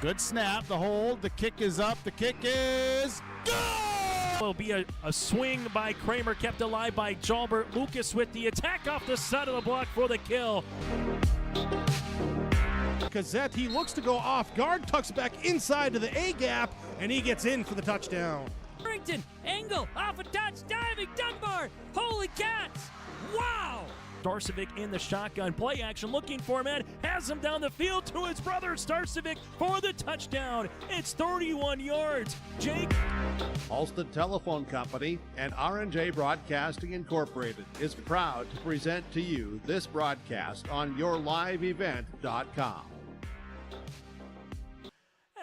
Good snap, the hold, the kick is up, the kick is good! Will be a swing by Kramer, kept alive by Jalbert. Lucas with the attack off the side of the block for the kill. Gazette, he looks to go off guard, tucks back inside to the A gap, and he gets in for the touchdown. Harrington, angle, off a touch, diving, Dunbar, holy cats, wow! Starcevic in the shotgun, play action, looking for him, has him down the field to his brother Starcevic for the touchdown. It's 31 yards. Jake. Alston Telephone Company and R&J Broadcasting Incorporated is proud to present to you this broadcast on yourliveevent.com.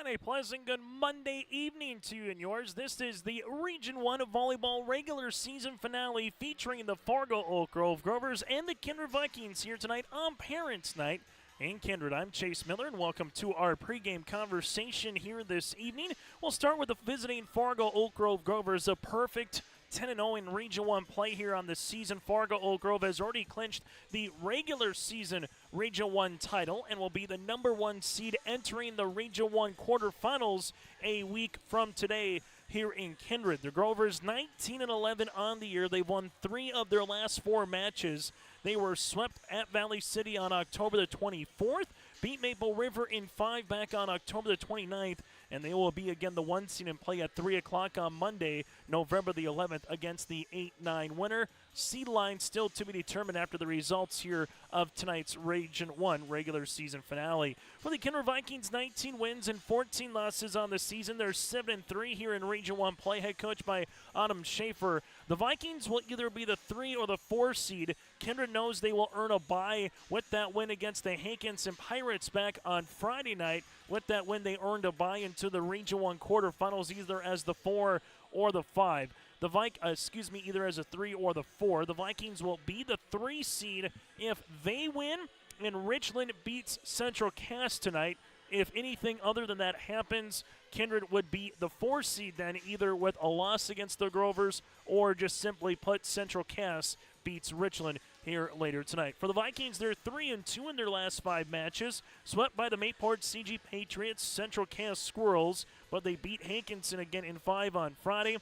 And a pleasant good Monday evening to you and yours. This is the Region 1 Volleyball regular season finale featuring the Fargo Oak Grove Grovers and the Kindred Vikings here tonight on Parents' Night in Kindred. I'm Chase Miller, and welcome to our pregame conversation here this evening. We'll start with the visiting Fargo Oak Grove Grovers, a perfect 10-0 in Region 1 play here on the season. Fargo Oak Grove has already clinched the regular season Region 1 title and will be the number 1 seed entering the Region 1 quarterfinals a week from today here in Kindred. The Grovers 19-11 on the year. They've won 3 of their last 4 matches. They were swept at Valley City on October the 24th, beat Maple River in 5 back on October the 29th, and they will be again the 1 seed and play at 3 o'clock on Monday, November the 11th, against the 8-9 winner. Seed line still to be determined after the results here of tonight's Region 1 regular season finale. For the Kindred Vikings, 19 wins and 14 losses on the season. They're 7-3 here in Region 1 play, head coach by Autumn Schaer. The Vikings will either be the 3 or the 4 seed. Kindred knows they will earn a bye with that win against the Hankinson Pirates back on Friday night. With that win, they earned a bye into the Region 1 quarterfinals either as the 4 or the 5. Either as a 3 or the 4. The Vikings will be the 3 seed if they win and Richland beats Central Cass tonight. If anything other than that happens, Kindred would be the 4 seed then, either with a loss against the Grovers or just simply put Central Cass beats Richland here later tonight. For the Vikings, they're 3-2 in their last 5 matches, swept by the Mayport CG Patriots, Central Cass Squirrels, but they beat Hankinson again in 5 on Friday.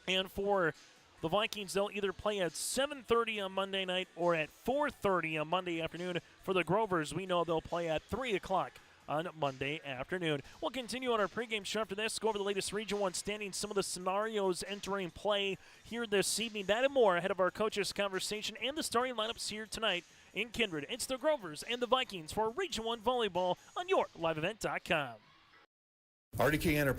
And for the Vikings, they'll either play at 7:30 on Monday night or at 4:30 on Monday afternoon. For the Grovers, we know they'll play at 3 o'clock on Monday afternoon. We'll continue on our pregame show after this, go over the latest Region 1 standings, some of the scenarios entering play here this evening. That and more ahead of our coaches' conversation and the starting lineups here tonight in Kindred. It's the Grovers and the Vikings for Region 1 Volleyball on yourliveevent.com. RDK Enterprises,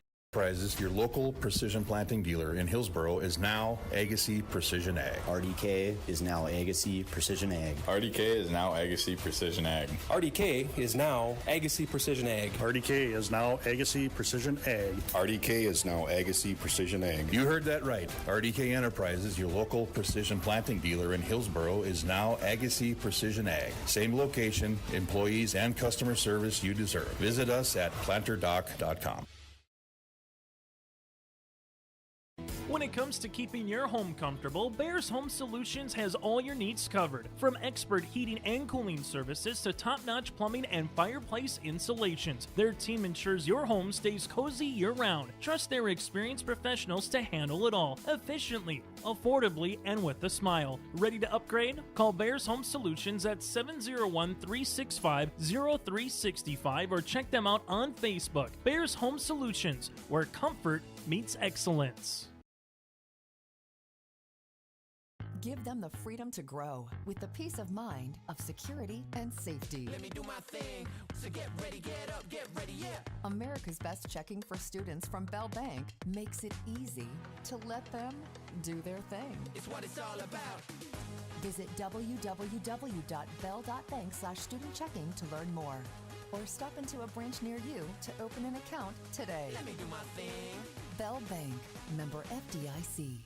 your local precision planting dealer in Hillsboro, is now Agassiz Precision Ag. RDK is now Agassiz Precision Ag. RDK is now Agassiz Precision Ag. RDK is now Agassiz Precision Ag. RDK is now Agassiz Precision Ag. RDK is now Agassiz Precision Ag. You heard that right. RDK Enterprises, your local precision planting dealer in Hillsboro, is now Agassiz Precision Ag. Same location, employees, and customer service you deserve. Visit us at planterdoc.com. When it comes to keeping your home comfortable, Bears Home Solutions has all your needs covered. From expert heating and cooling services to top-notch plumbing and fireplace installations, their team ensures your home stays cozy year-round. Trust their experienced professionals to handle it all, efficiently, affordably, and with a smile. Ready to upgrade? Call Bears Home Solutions at 701-365-0365 or check them out on Facebook. Bears Home Solutions, where comfort meets excellence. Give them the freedom to grow with the peace of mind of security and safety. Let me do my thing. So get ready, get up, get ready, yeah. America's Best Checking for Students from Bell Bank makes it easy to let them do their thing. It's what it's all about. Visit www.bell.bank/student-checking to learn more. Or stop into a branch near you to open an account today. Let me do my thing. Bell Bank, member FDIC.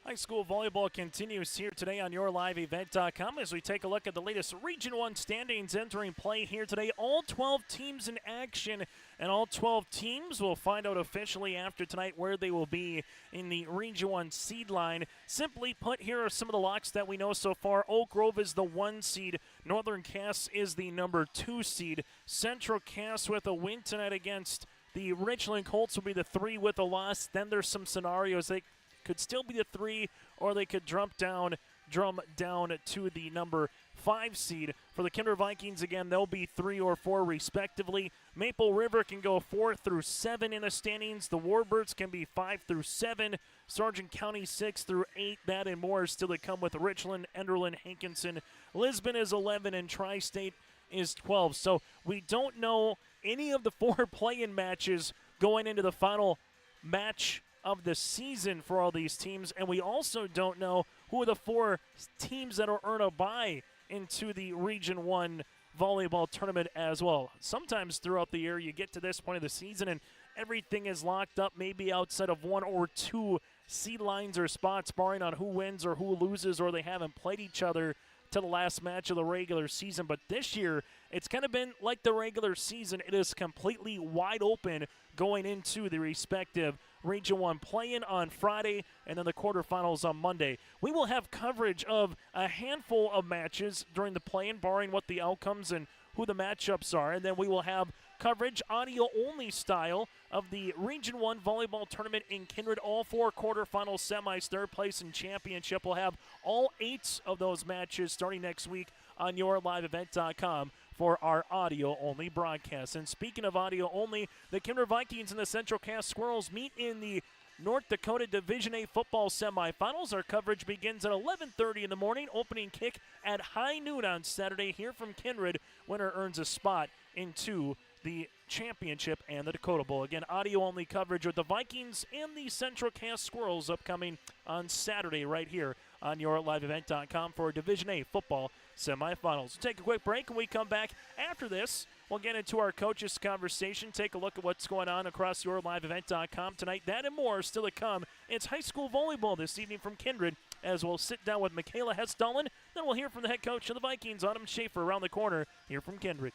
High school volleyball continues here today on YourLiveEvent.com as we take a look at the latest Region 1 standings entering play here today. All 12 teams in action, and all 12 teams will find out officially after tonight where they will be in the Region 1 seed line. Simply put, here are some of the locks that we know so far. Oak Grove is the 1 seed. Northern Cass is the number 2 seed. Central Cass with a win tonight against the Richland Colts will be the 3 with a loss. Then there's some scenarios. They could still be the 3, or they could drum down to the number 5 seed. For the Kindred Vikings, again, they'll be 3 or 4 respectively. Maple River can go 4 through 7 in the standings. The Warbirds can be 5 through 7. Sargent County 6 through 8. That and more is still to come with Richland, Enderlin, Hankinson. Lisbon is 11, and Tri-State is 12. So we don't know any of the 4 play-in matches going into the final match of the season for all these teams, and we also don't know who are the 4 teams that will earn a bye into the Region 1 volleyball tournament as well. Sometimes throughout the year you get to this point of the season and everything is locked up, maybe outside of 1 or 2 seed lines or spots, barring on who wins or who loses, or they haven't played each other to the last match of the regular season. But this year, it's kind of been like the regular season. It is completely wide open going into the respective Region 1 play-in on Friday and then the quarterfinals on Monday. We will have coverage of a handful of matches during the play-in, barring what the outcomes and who the matchups are. And then we will have coverage, audio-only style, of the Region 1 volleyball tournament in Kindred. All 4 quarterfinals, semis, third place, and championship. We'll have all 8 of those matches starting next week on YourLiveEvent.com for our audio-only broadcast. And speaking of audio-only, the Kindred Vikings and the Central Cass Squirrels meet in the North Dakota Division A football semifinals. Our coverage begins at 11:30 in the morning. Opening kick at high noon on Saturday here from Kindred. Winner earns a spot into the championship and the Dakota Bowl. Again, audio-only coverage with the Vikings and the Central Cass Squirrels upcoming on Saturday right here on YourLiveEvent.com for Division A football semifinals. We'll take a quick break. When we come back after this, we'll get into our coaches' conversation, take a look at what's going on across YourLiveEvent.com tonight. That and more still to come. It's high school volleyball this evening from Kindred, as we'll sit down with Michaela Hess-Dolan. Then we'll hear from the head coach of the Vikings, Autumn Schaefer, around the corner here from Kindred.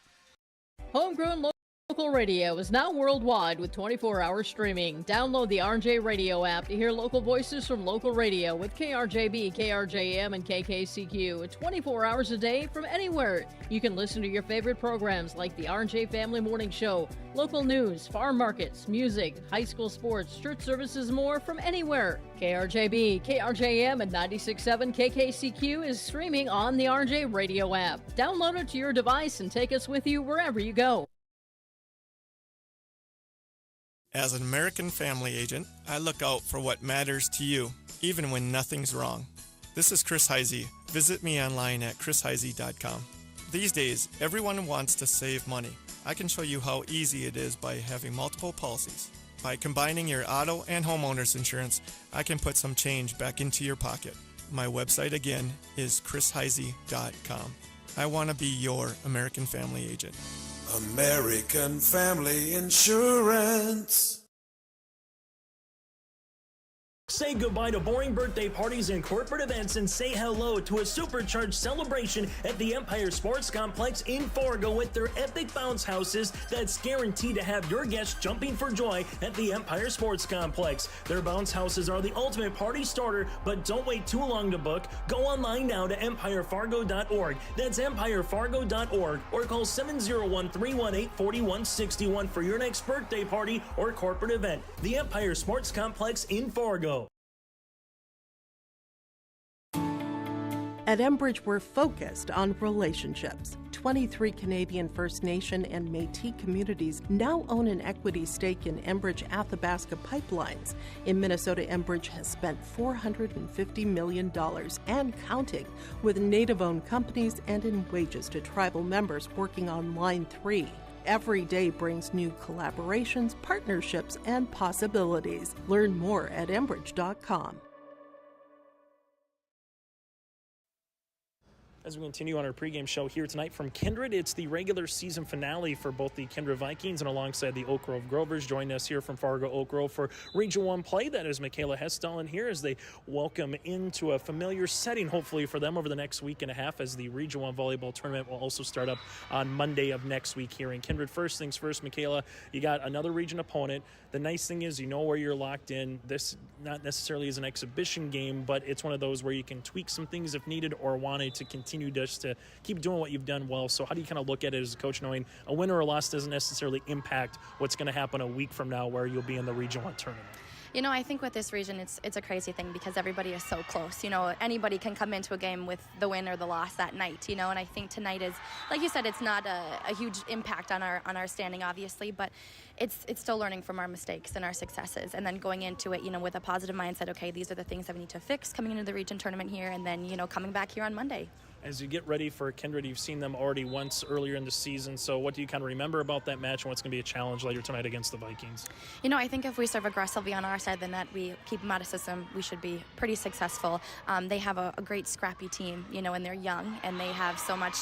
Homegrown local radio is now worldwide with 24-hour streaming. Download the RJ Radio app to hear local voices from local radio with KRJB, KRJM, and KKCQ 24 hours a day from anywhere. You can listen to your favorite programs like the RJ Family Morning Show, local news, farm markets, music, high school sports, church services, more from anywhere. KRJB, KRJM, and 96.7 KKCQ is streaming on the RJ Radio app. Download it to your device and take us with you wherever you go. As an American Family Agent, I look out for what matters to you, even when nothing's wrong. This is Chris Heisey. Visit me online at chrisheisey.com. These days, everyone wants to save money. I can show you how easy it is by having multiple policies. By combining your auto and homeowner's insurance, I can put some change back into your pocket. My website again is chrisheisey.com. I want to be your American Family Agent. American Family Insurance. Say goodbye to boring birthday parties and corporate events and say hello to a supercharged celebration at the Empire Sports Complex in Fargo with their epic bounce houses that's guaranteed to have your guests jumping for joy at the Empire Sports Complex. Their bounce houses are the ultimate party starter, but don't wait too long to book. Go online now to empirefargo.org. That's empirefargo.org, or call 701-318-4161 for your next birthday party or corporate event. The Empire Sports Complex in Fargo. At Enbridge, we're focused on relationships. 23 Canadian First Nation and Métis communities now own an equity stake in Enbridge Athabasca Pipelines. In Minnesota, Enbridge has spent $450 million and counting with Native-owned companies and in wages to tribal members working on Line 3. Every day brings new collaborations, partnerships, and possibilities. Learn more at Enbridge.com. As we continue on our pregame show here tonight from Kindred, it's the regular season finale for both the Kindred Vikings and alongside the Oak Grove Grovers. Joining us here from Fargo Oak Grove for Region 1 play. That is Michaela Hesdalen here as they welcome into a familiar setting, hopefully, for them over the next week and a half, as the Region 1 volleyball tournament will also start up on Monday of next week here in Kindred. First things first, Michaela, you got another region opponent. The nice thing is you know where you're locked in. This not necessarily is an exhibition game, but it's one of those where you can tweak some things if needed or wanted to continue just to keep doing what you've done well. So how do you kind of look at it as a coach, knowing a win or a loss doesn't necessarily impact what's going to happen a week from now where you'll be in the Region 1 tournament? You know, I think with this region, it's a crazy thing because everybody is so close. You know, anybody can come into a game with the win or the loss that night, you know, and I think tonight is, like you said, it's not a huge impact on our standing, obviously, but it's still learning from our mistakes and our successes, and then going into it, you know, with a positive mindset. Okay, these are the things that we need to fix coming into the region tournament here, and then, you know, coming back here on Monday. As you get ready for Kindred, you've seen them already once earlier in the season, so what do you kind of remember about that match and what's going to be a challenge later tonight against the Vikings? You know, I think if we serve aggressively on our side, then that we keep them out of system, we should be pretty successful. They have a great scrappy team, you know, and they're young, and they have so much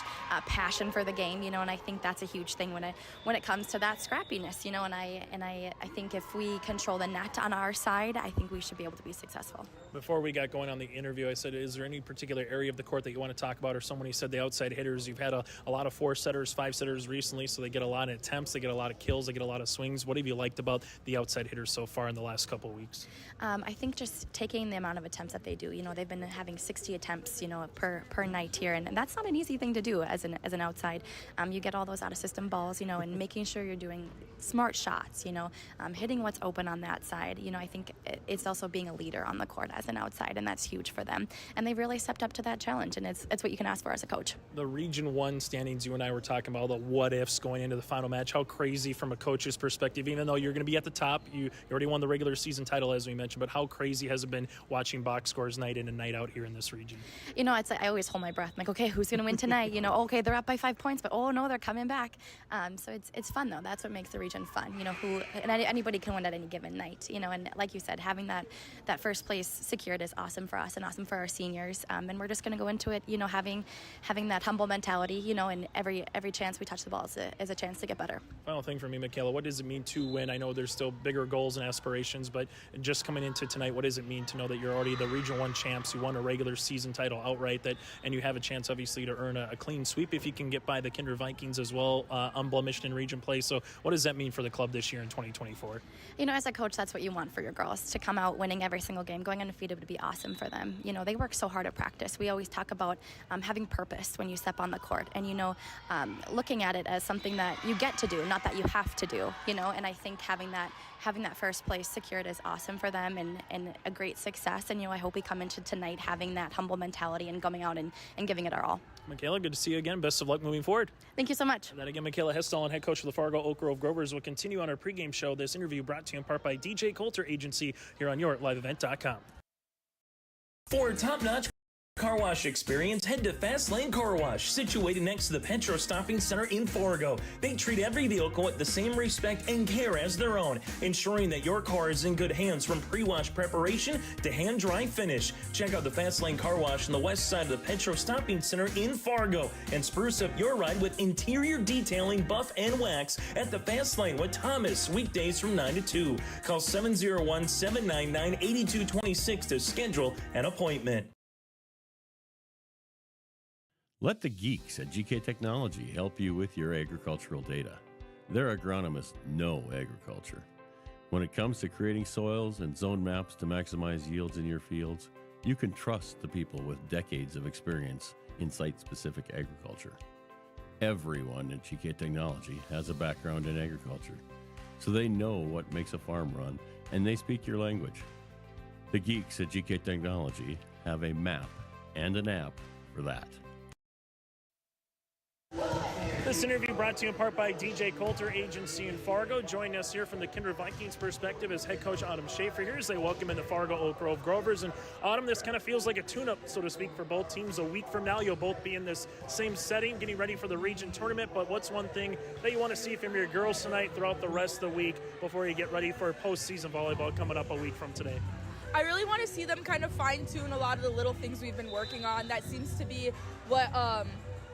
passion for the game, you know, and I think that's a huge thing when it comes to that scrappiness, you know, and I think if we control the net on our side, I think we should be able to be successful. Before we got going on the interview, I said, is there any particular area of the court that you want to talk about, or someone who said the outside hitters? You've had a lot of 4-setters, 5-setters recently, so they get a lot of attempts, they get a lot of kills, they get a lot of swings. What have you liked about the outside hitters so far in the last couple of weeks? I think just taking the amount of attempts that they do. You know, they've been having 60 attempts, you know, per night here, and that's not an easy thing to do as an outside. You get all those out-of-system balls, you know, and making sure you're doing smart shots, you know, hitting what's open on that side. You know, I think it's also being a leader on the court as an outside, and that's huge for them. And they've really stepped up to that challenge, and it's what you can ask for as a coach. The Region 1 standings, you and I were talking about the what-ifs going into the final match. How crazy from a coach's perspective, even though you're going to be at the top, you already won the regular season title, as we mentioned, but how crazy has it been watching box scores night in and night out here in this region? You know, I always hold my breath. I'm like, okay, who's going to win tonight? You know, okay, they're up by 5 points, but oh no, they're coming back. So it's fun, though. That's what makes the region fun. You know, anybody can win at any given night, you know, and like you said, having that first place secured is awesome for us and awesome for our seniors. And we're just going to go into it, you know, having that humble mentality, you know, and every chance we touch the ball is a chance to get better. Final thing for me, Michaela, what does it mean to win? I know there's still bigger goals and aspirations, but just coming into tonight, what does it mean to know that you're already the Region 1 champs, you won a regular season title outright, and you have a chance, obviously, to earn a clean sweep if you can get by the Kindred Vikings as well, unblemished in region play. So what does that mean for the club this year in 2024? You know, as a coach, that's what you want for your girls, to come out winning every single game. Going undefeated would be awesome for them. You know, they work so hard at practice. We always talk about having purpose when you step on the court, and, you know, looking at it as something that you get to do, not that you have to do, you know, and I think having that first place secured is awesome for them and a great success. And, you know, I hope we come into tonight having that humble mentality and coming out and giving it our all. Michaela, good to see you again. Best of luck moving forward. Thank you so much. And that again, Michaela Hesdalen, head coach of the Fargo Oak Grove Grovers, will continue on our pregame show. This interview brought to you in part by DJ Coulter Agency here on YourLiveEvent.com. For top-notch car wash experience, head to Fast Lane Car Wash, situated next to the Petro Stopping Center in Fargo. They treat every vehicle with the same respect and care as their own, ensuring that your car is in good hands from pre-wash preparation to hand-dry finish. Check out the Fast Lane Car Wash on the west side of the Petro Stopping Center in Fargo and spruce up your ride with interior detailing, buff, and wax at the Fast Lane with Thomas, weekdays from 9 to 2. Call 701-799-8226 to schedule an appointment. Let the geeks at GK Technology help you with your agricultural data. Their agronomists know agriculture. When it comes to creating soils and zone maps to maximize yields in your fields, you can trust the people with decades of experience in site-specific agriculture. Everyone at GK Technology has a background in agriculture, so they know what makes a farm run, and they speak your language. The geeks at GK Technology have a map and an app for that. This interview brought to you in part by DJ Coulter Agency in Fargo. Joining us here from the Kindred Vikings perspective is head coach Autumn Schaer here as they welcome in the Fargo Oak Grove Grovers. And Autumn, this kind of feels like a tune-up, so to speak, for both teams. A week from now, you'll both be in this same setting, getting ready for the region tournament. But what's one thing that you want to see from your girls tonight throughout the rest of the week before you get ready for postseason volleyball coming up a week from today? I really want to see them kind of fine-tune a lot of the little things we've been working on. That seems to be what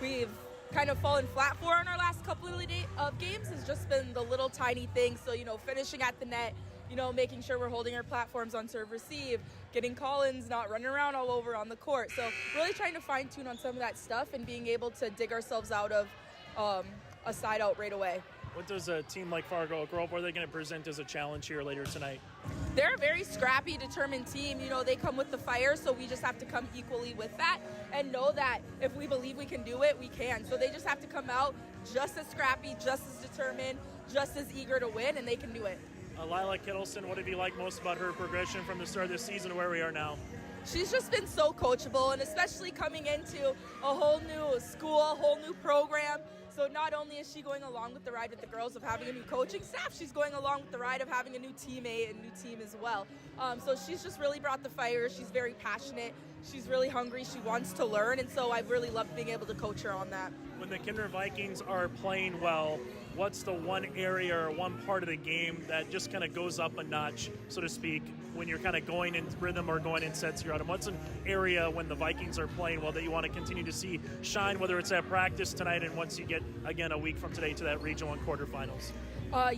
we've kind of fallen flat for in our last couple of games, has just been the little tiny things. So, finishing at the net, making sure we're holding our platforms on serve receive, getting call-ins, not running around all over on the court. So really trying to fine-tune on some of that stuff and being able to dig ourselves out of a side out right away. What does a team like Fargo Oak Grove, what are they going to present as a challenge here later tonight? They're a very scrappy, determined team. They come with the fire, so we just have to come equally with that and know that if we believe we can do it, we can. So they just have to come out just as scrappy, just as determined, just as eager to win, and they can do it. Lila Kittleson, what have you liked most about her progression from the start of this season to where we are now? She's just been so coachable, and especially coming into a whole new school, a whole new program. So not only is she going along with the ride with the girls of having a new coaching staff, she's going along with the ride of having a new teammate and new team as well. So she's just really brought the fire. She's very passionate. She's really hungry. She wants to learn, and so I've really loved being able to coach her on that. When the Kindred Vikings are playing well, what's the one area or one part of the game that just kind of goes up a notch, so to speak, when you're kind of going in rhythm or going in sets here? And what's an area when the Vikings are playing well that you want to continue to see shine, whether it's at practice tonight and once you get, again, a week from today to that Region 1 quarterfinals?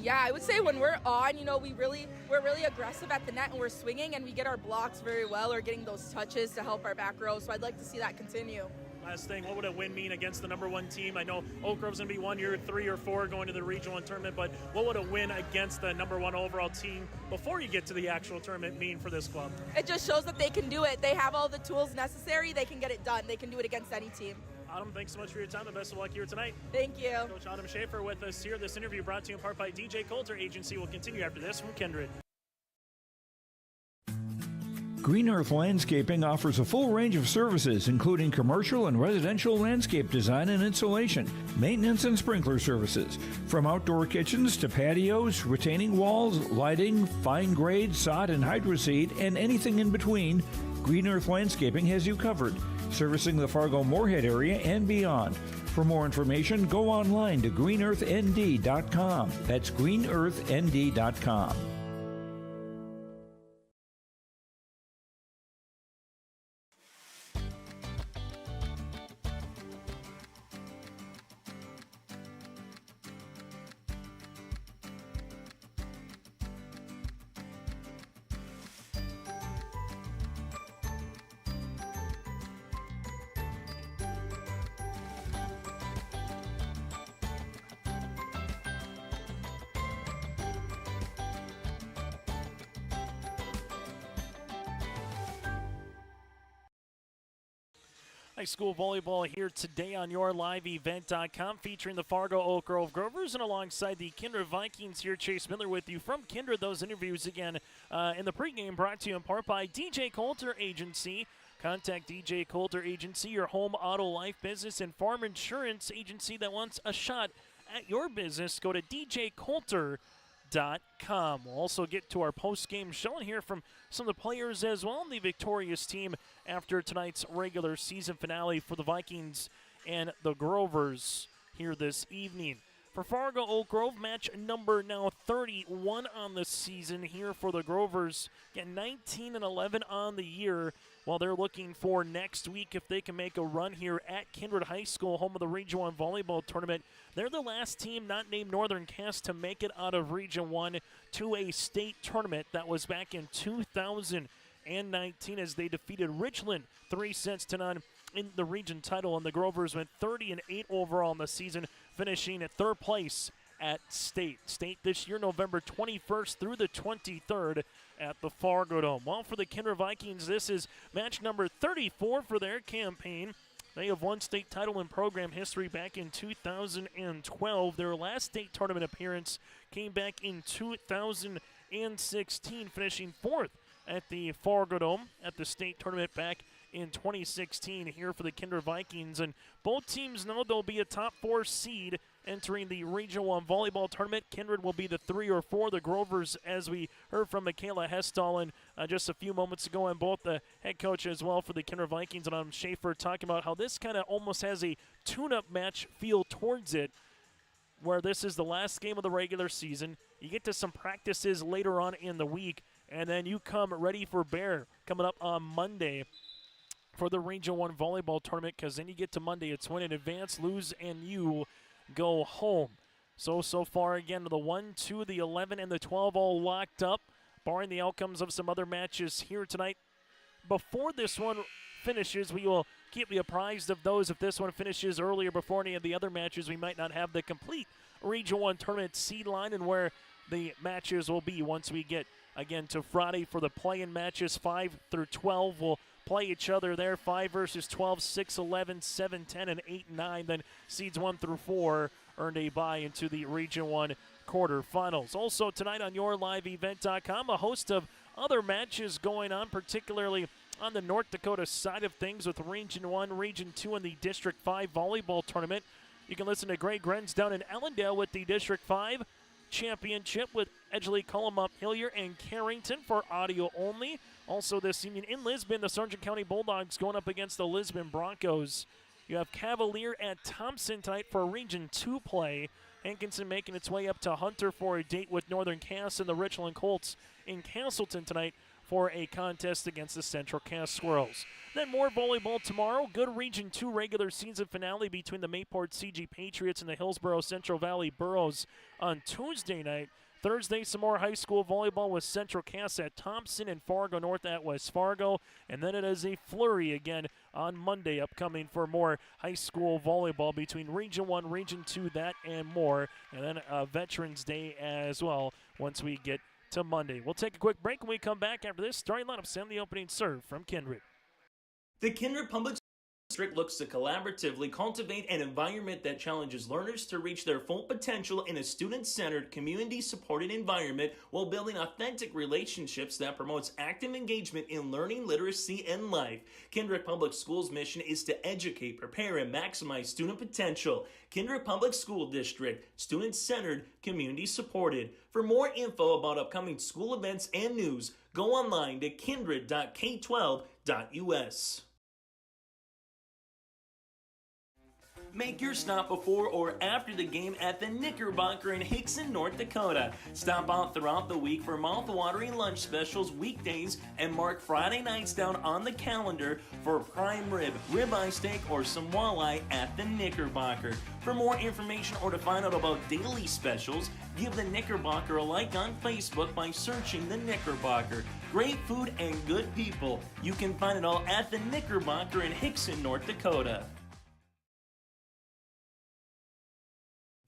Yeah, I would say when we're on, we're really aggressive at the net and we're swinging and we get our blocks very well or getting those touches to help our back row. So I'd like to see that continue. Last thing, what would a win mean against the number 1 team? I know Oak Grove's going to be 1 year, 3 or 4 going to the Region 1 tournament, but what would a win against the number 1 overall team before you get to the actual tournament mean for this club? It just shows that they can do it. They have all the tools necessary. They can get it done. They can do it against any team. Autumn, thanks so much for your time and best of luck here tonight. Thank you. Coach Autumn Schaer with us here. This interview brought to you in part by DJ Coulter Agency will continue after this from Kindred. Green Earth Landscaping offers a full range of services, including commercial and residential landscape design and installation, maintenance and sprinkler services. From outdoor kitchens to patios, retaining walls, lighting, fine grade, sod and hydroseed, and anything in between, Green Earth Landscaping has you covered, servicing the Fargo-Moorhead area and beyond. For more information, go online to greenearthnd.com. That's greenearthnd.com. High school volleyball here today on yourliveevent.com, featuring the Fargo Oak Grove Grovers and alongside the Kindred Vikings here. Chase Miller with you from Kindred. Those interviews again in the pregame brought to you in part by DJ Coulter Agency. Contact DJ Coulter Agency, your home auto life business and farm insurance agency that wants a shot at your business. Go to djcoulter.com. We'll also get to our post-game show and hear from some of the players as well in the victorious team after tonight's regular season finale for the Vikings and the Grovers here this evening. For Fargo Oak Grove, match number now 31 on the season here for the Grovers. Again, 19-11 on the year. While they're looking for next week if they can make a run here at Kindred High School, home of the Region 1 Volleyball Tournament. They're the last team not named Northern Cass to make it out of Region 1 to a state tournament. That was back in 2019 as they defeated Richland 3-0 in the region title, and the Grovers went 30-8 overall in the season, finishing at 3rd place at state. State this year, November 21st through the 23rd at the Fargo Dome. Well, for the Kindred Vikings, this is match number 34 for their campaign. They have won state title in program history back in 2012. Their last state tournament appearance came back in 2016, finishing 4th at the Fargo Dome at the state tournament back in 2016 here for the Kindred Vikings. And both teams know they'll be a top 4 seed entering the Region 1 Volleyball Tournament. Kindred will be the 3 or 4. The Grovers, as we heard from Michaela Hestall just a few moments ago, and both the head coach as well for the Kindred Vikings and Adam Schaefer talking about how this kind of almost has a tune-up match feel towards it, where this is the last game of the regular season. You get to some practices later on in the week, And then you come ready for bear coming up on Monday for the Region 1 volleyball tournament, because then you get to Monday. It's win in advance, lose, and you go home. So far, again, the 1, 2, the 11, and the 12 all locked up, barring the outcomes of some other matches here tonight. Before this one finishes, we will keep you apprised of those. If this one finishes earlier before any of the other matches, we might not have the complete Region 1 tournament seed line and where the matches will be once we get, again, to Friday for the play-in matches. 5 through 12 will play each other there. 5 versus 12, 6, 11, 7, 10, and 8, 9. Then seeds 1 through 4 earned a bye into the Region 1 quarterfinals. Also tonight on YourLiveEvent.com, a host of other matches going on, particularly on the North Dakota side of things with Region 1, Region 2, and the District 5 volleyball tournament. You can listen to Greg Grenz down in Allendale with the District 5 championship with Edgley, Cullum, Hillier, and Carrington for audio only. Also this evening in Lisbon, the Sargent County Bulldogs going up against the Lisbon Broncos. You have Cavalier at Thompson tonight for Region 2 play. Hankinson making its way up to Hunter for a date with Northern Cass, and the Richland Colts in Castleton tonight for a contest against the Central Cass Squirrels. Then more volleyball tomorrow. Good Region 2 regular season finale between the Mayport CG Patriots and the Hillsboro Central Valley Burros on Tuesday night. Thursday, some more high school volleyball with Central Cass at Thompson and Fargo North at West Fargo. And then it is a flurry again on Monday upcoming for more high school volleyball between Region 1, Region 2, that and more. And then Veterans Day as well once we get to Monday. We'll take a quick break when we come back after this. Starting lineups and the opening serve from Kindred. The Kindred Public District looks to collaboratively cultivate an environment that challenges learners to reach their full potential in a student-centered, community-supported environment while building authentic relationships that promotes active engagement in learning, literacy, and life. Kindred Public Schools' mission is to educate, prepare, and maximize student potential. Kindred Public School District, student-centered, community-supported. For more info about upcoming school events and news, go online to kindred.k12.us. Make your stop before or after the game at the Knickerbocker in Hickson, North Dakota. Stop out throughout the week for mouth-watering lunch specials weekdays and mark Friday nights down on the calendar for prime rib, ribeye steak, or some walleye at the Knickerbocker. For more information or to find out about daily specials, give the Knickerbocker a like on Facebook by searching the Knickerbocker. Great food and good people. You can find it all at the Knickerbocker in Hickson, North Dakota.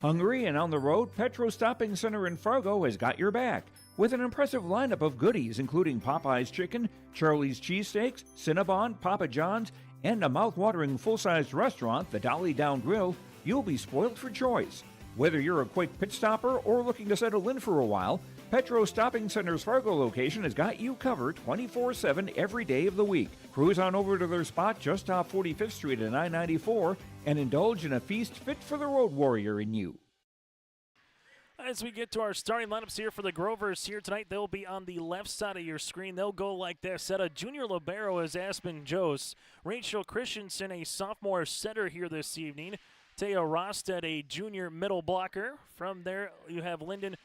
Hungry and on the road, Petro Stopping Center in Fargo has got your back with an impressive lineup of goodies including Popeye's Chicken, Charlie's Cheesesteaks, Cinnabon, Papa John's, and a mouth-watering full-sized restaurant, the Dolly Down Grill. You'll be spoiled for choice. Whether you're a quick pit stopper or looking to settle in for a while, Petro Stopping Center's Fargo location has got you covered 24/7 every day of the week. Cruise on over to their spot just off 45th Street and I-94 and indulge in a feast fit for the road warrior in you. As we get to our starting lineups here for the Grovers here tonight, they'll be on the left side of your screen. They'll go like this. At a junior libero is Aspen Jose. Rachel Christensen, a sophomore setter here this evening. Taya Rosted, a junior middle blocker. From there, you have Lyndon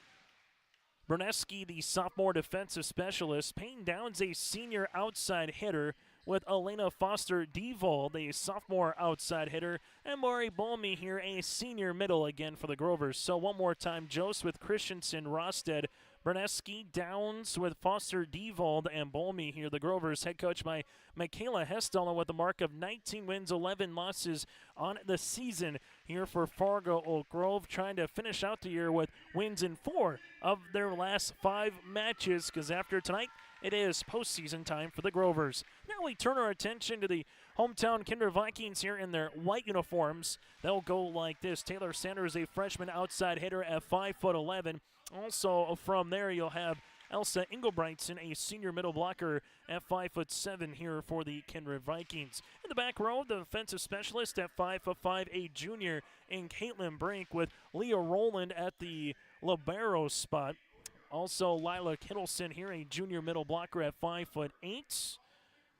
Berneski, the sophomore defensive specialist. Payne Downs, a senior outside hitter, with Elena Foster-Devold, a sophomore outside hitter, and Maury Bolmy here, a senior middle again for the Grovers. So one more time, Jose with Christensen, Rosted, Berneski, Downs with Foster-Devold, and Bolmy here. The Grovers, head coach by Michaela Hesdalen, with a mark of 19 wins, 11 losses on the season here for Fargo Oak Grove, trying to finish out the year with wins in 4 of their last 5 matches, because after tonight, it is postseason time for the Grovers. Now we turn our attention to the hometown Kindred Vikings here in their white uniforms. They'll go like this. Taylor Sanders, a freshman outside hitter at 5'11". Also from there, you'll have Elsa Engelbrigtsen, a senior middle blocker at 5'7" here for the Kindred Vikings. In the back row, the defensive specialist at 5'5", a junior in Caitlin Brink, with Leah Rowland at the libero spot. Also, Lila Kittleson here, a junior middle blocker at 5'8".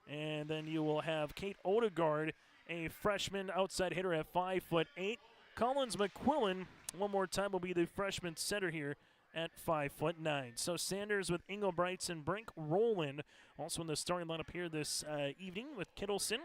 And then you will have Kate Odegaard, a freshman outside hitter at 5'8". Collins McQuillan, one more time, will be the freshman center here at 5'9". So Sanders with Engelbrechts and Brink Rowland also in the starting lineup here this evening with Kittleson,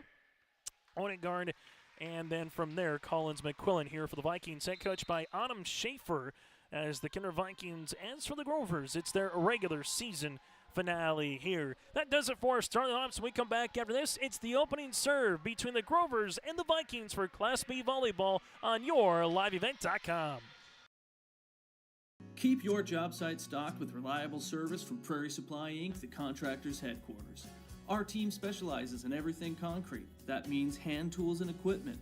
Odegaard, and then from there Collins McQuillan here for the Vikings, head coached by Adam Schaefer as the Kindred Vikings. As for the Grovers, it's their regular season finale here. That does it for our starting lineups. When we come back after this, it's the opening serve between the Grovers and the Vikings for Class B volleyball on your liveevent.com. Keep your job site stocked with reliable service from Prairie Supply Inc., the contractor's headquarters. Our team specializes in everything concrete. That means hand tools and equipment,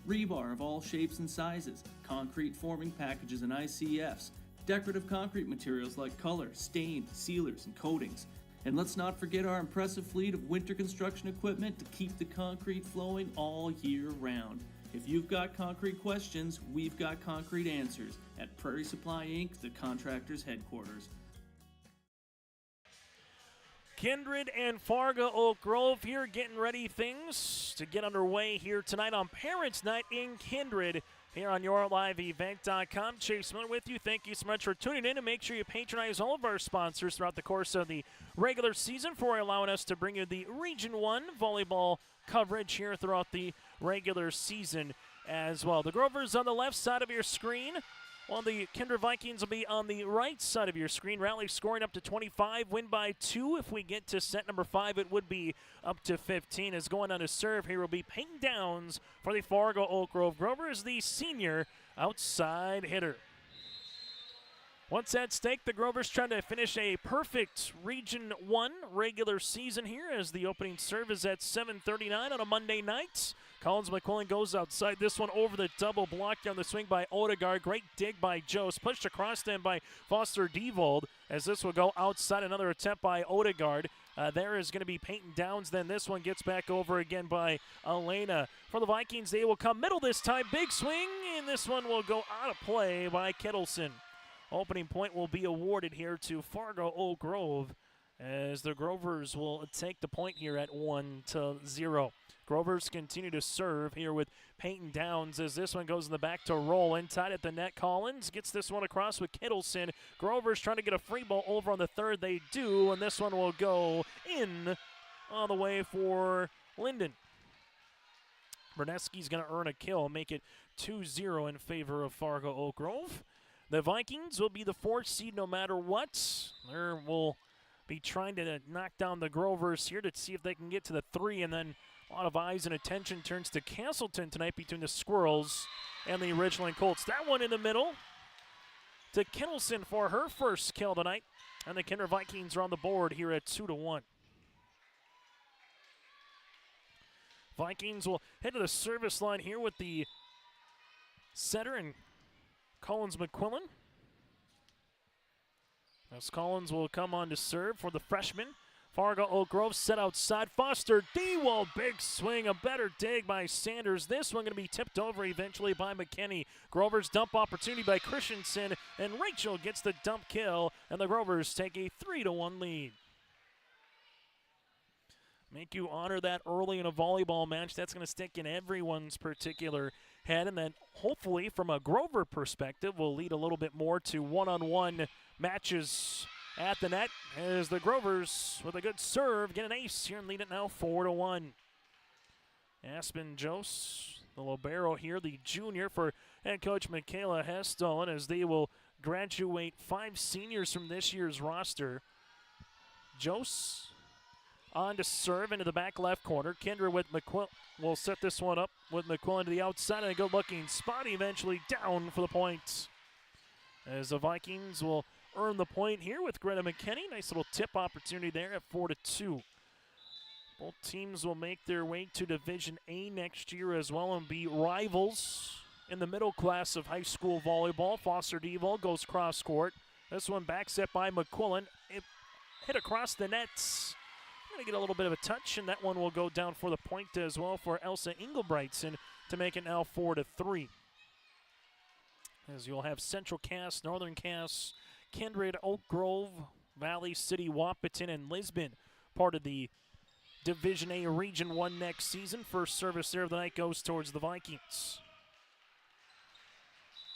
rebar of all shapes and sizes, concrete forming packages and ICFs, decorative concrete materials like color, stain, sealers, and coatings. And let's not forget our impressive fleet of winter construction equipment to keep the concrete flowing all year round. If you've got concrete questions, we've got concrete answers at Prairie Supply Inc., the contractor's headquarters. Kindred and Fargo Oak Grove here getting ready things to get underway here tonight on Parents' Night in Kindred here on yourliveevent.com. Chase Miller with you. Thank you so much for tuning in, and make sure you patronize all of our sponsors throughout the course of the regular season for allowing us to bring you the Region 1 volleyball coverage here throughout the regular season as well. The Grovers on the left side of your screen, while the Kindred Vikings will be on the right side of your screen. Rally scoring up to 25, win by 2. If we get to set number 5, it would be up to 15. As going on to serve here will be Peyton Downs for the Fargo Oak Grove Grovers, the senior outside hitter. Once at stake, the Grovers trying to finish a perfect Region 1 regular season here as the opening serve is at 7:39 on a Monday night. Collins McQuillan goes outside. This one over the double block down the swing by Odegaard. Great dig by Jost. Pushed across then by Foster Devold as this will go outside. Another attempt by Odegaard. There is going to be Peyton Downs. Then this one gets back over again by Elena. For the Vikings, they will come middle this time. Big swing, and this one will go out of play by Kittleson. Opening point will be awarded here to Fargo Oak Grove as the Grovers will take the point here at 1-0. Grovers continue to serve here with Peyton Downs as this one goes in the back to roll. Inside at the net, Collins gets this one across with Kittleson. Grovers trying to get a free ball over on the third. They do, and this one will go in all the way for Linden. Berneski's going to earn a kill, make it 2-0 in favor of Fargo Oak Grove. The Vikings will be the 4th seed no matter what. They will be trying to knock down the Grovers here to see if they can get to the 3, and then a lot of eyes and attention turns to Castleton tonight between the Squirrels and the Ridgeline Colts. That one in the middle to Kittleson for her first kill tonight, and the Kindred Vikings are on the board here at 2-1. Vikings will head to the service line here with the setter and Collins McQuillan. As Collins will come on to serve for the freshman. Fargo Oak Grove set outside. Foster Dewald, big swing, a better dig by Sanders. This one going to be tipped over eventually by McKinney. Grovers dump opportunity by Christensen, and Rachel gets the dump kill, and the Grovers take a 3-1 lead. Make you honor that early in a volleyball match. That's going to stick in everyone's particular head, and then hopefully from a Grover perspective will lead a little bit more to one-on-one matches at the net as the Grovers with a good serve get an ace here and lead it now 4-1. Aspen Jost, the libero here, the junior for head coach Michaela Heston, as they will graduate 5 seniors from this year's roster. Jost on to serve into the back left corner. Kindred with McQuillan will set this one up with McQuillan to the outside, and a good-looking spot eventually down for the point. As the Vikings will earn the point here with Greta McKinney. Nice little tip opportunity there at 4-2. Both teams will make their way to Division A next year as well and be rivals in the middle class of high school volleyball. Foster Devold goes cross court. This one back set by McQuillan. It hit across the nets. Going to get a little bit of a touch, and that one will go down for the point as well for Elsa Engelbrechtsen to make it now 4-3. As you'll have Central Cass, Northern Cass, Kindred, Oak Grove, Valley City, Wahpeton, and Lisbon part of the Division A Region 1 next season. First service there of the night goes towards the Vikings.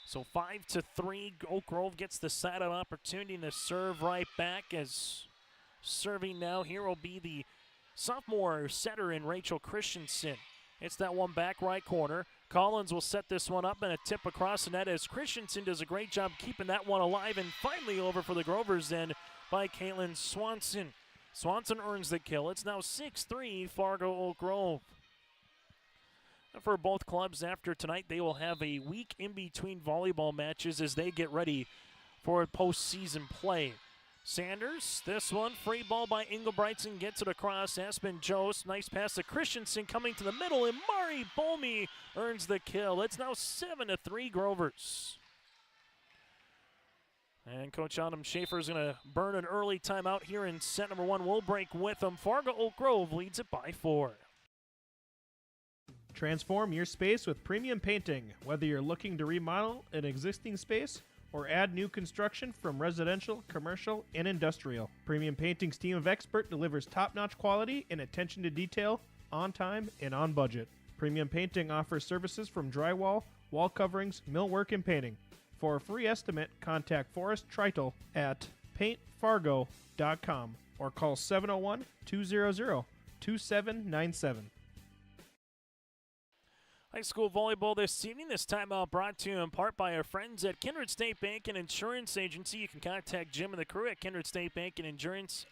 So 5-3, Oak Grove gets the side-out opportunity to serve right back, as serving now here will be the sophomore setter in Rachel Christensen. It's that one back right corner. Collins will set this one up and a tip across the net as Christensen does a great job keeping that one alive, and finally over for the Grovers then by Caitlin Swanson. Swanson earns the kill. It's now 6-3 Fargo Oak Grove. For both clubs after tonight, they will have a week in between volleyball matches as they get ready for postseason play. Sanders, this one, free ball by Engelbrechtson, gets it across. Aspen Jost, nice pass to Christensen coming to the middle, and Mari Bolmy earns the kill. It's now 7-3 Grovers. And Coach Adam Schaefer is going to burn an early timeout here in set number 1. We'll break with them. Fargo Oak Grove leads it by 4. Transform your space with premium painting. Whether you're looking to remodel an existing space or add new construction from residential, commercial, and industrial, Premium Painting's team of experts delivers top-notch quality and attention to detail, on time and on budget. Premium Painting offers services from drywall, wall coverings, millwork, and painting. For a free estimate, contact Forrest Tritel at paintfargo.com or call 701-200-2797. High school volleyball this evening. This timeout brought to you in part by our friends at Kindred State Bank and Insurance Agency. You can contact Jim and the crew at Kindred State Bank and Insurance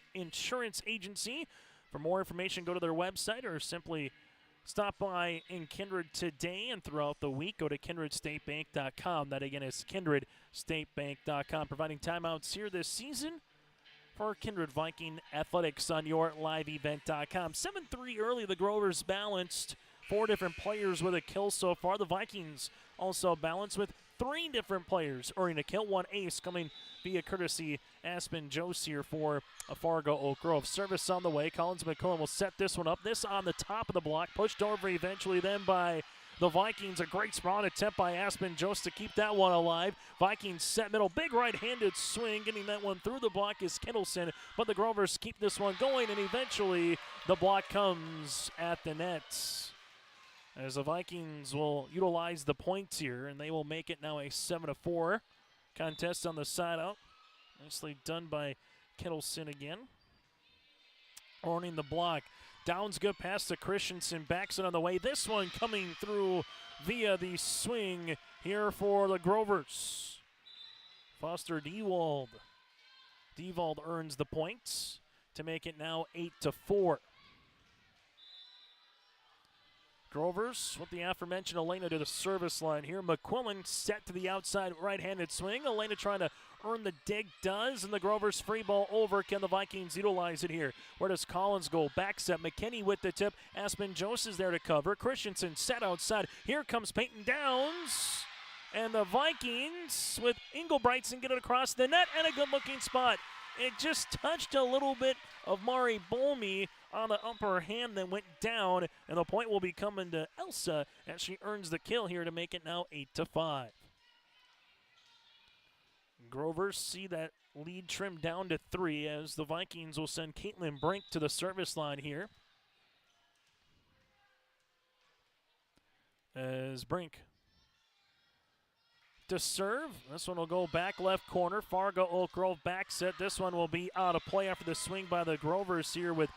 Agency. For more information, go to their website or simply stop by in Kindred today and throughout the week. Go to kindredstatebank.com. That again is kindredstatebank.com. Providing timeouts here this season for Kindred Viking Athletics on your liveevent.com. 7-3 early. The Grovers balanced. 4 different players with a kill so far. The Vikings also balanced with 3 different players earning a kill. 1 ace coming via courtesy Aspen Jost here for a Fargo Oak Grove. Service on the way. Collins McCullen will set this one up. This on the top of the block. Pushed over eventually then by the Vikings. A great spawn attempt by Aspen Jost to keep that one alive. Vikings set middle. Big right-handed swing. Getting that one through the block is Kittleson. But the Grovers keep this one going, and eventually the block comes at the net. As the Vikings will utilize the points here, and they will make it now a 7-4 contest on the side out. Nicely done by Kittleson again. Earning the block. Downs good pass to Christensen. Backs it on the way. This one coming through via the swing here for the Grovers. Foster Dewald. Dewald earns the points to make it now 8-4. Grovers with the aforementioned Elena to the service line here. McQuillan set to the outside right-handed swing. Elena trying to earn the dig, does, and the Grovers free ball over. Can the Vikings utilize it here? Where does Collins go? Back set. McKinney with the tip. Aspen Jost is there to cover. Christensen set outside. Here comes Peyton Downs. And the Vikings with Engelbrechtson get it across the net, and a good-looking spot. It just touched a little bit of Mari Bolmy on the upper hand, then went down, and the point will be coming to Elsa as she earns the kill here to make it now 8-5. Grovers see that lead trimmed down to 3 as the Vikings will send Caitlin Brink to the service line here. As Brink to serve. This one will go back left corner. Fargo Oak Grove back set. This one will be out of play after the swing by the Grovers here with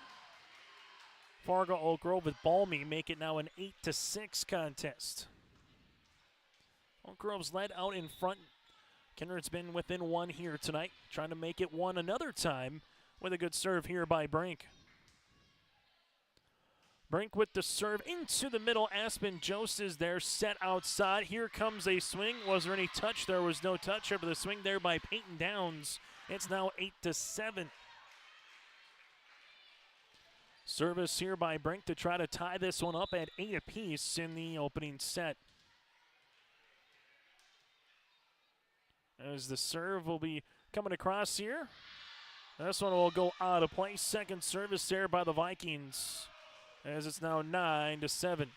Fargo Oak Grove with Balmy. Make it now an 8-6 contest. Oak Grove's led out in front. Kindred's been within 1 here tonight. Trying to make it 1 another time with a good serve here by Brink. Brink with the serve into the middle. Aspen Jost is there, set outside. Here comes a swing. Was there any touch? There was no touch over the swing there by Peyton Downs. It's now 8-7. Service here by Brink to try to tie this one up at 8 apiece in the opening set. As the serve will be coming across here. This one will go out of play. Second service there by the Vikings, as it's now 9-7.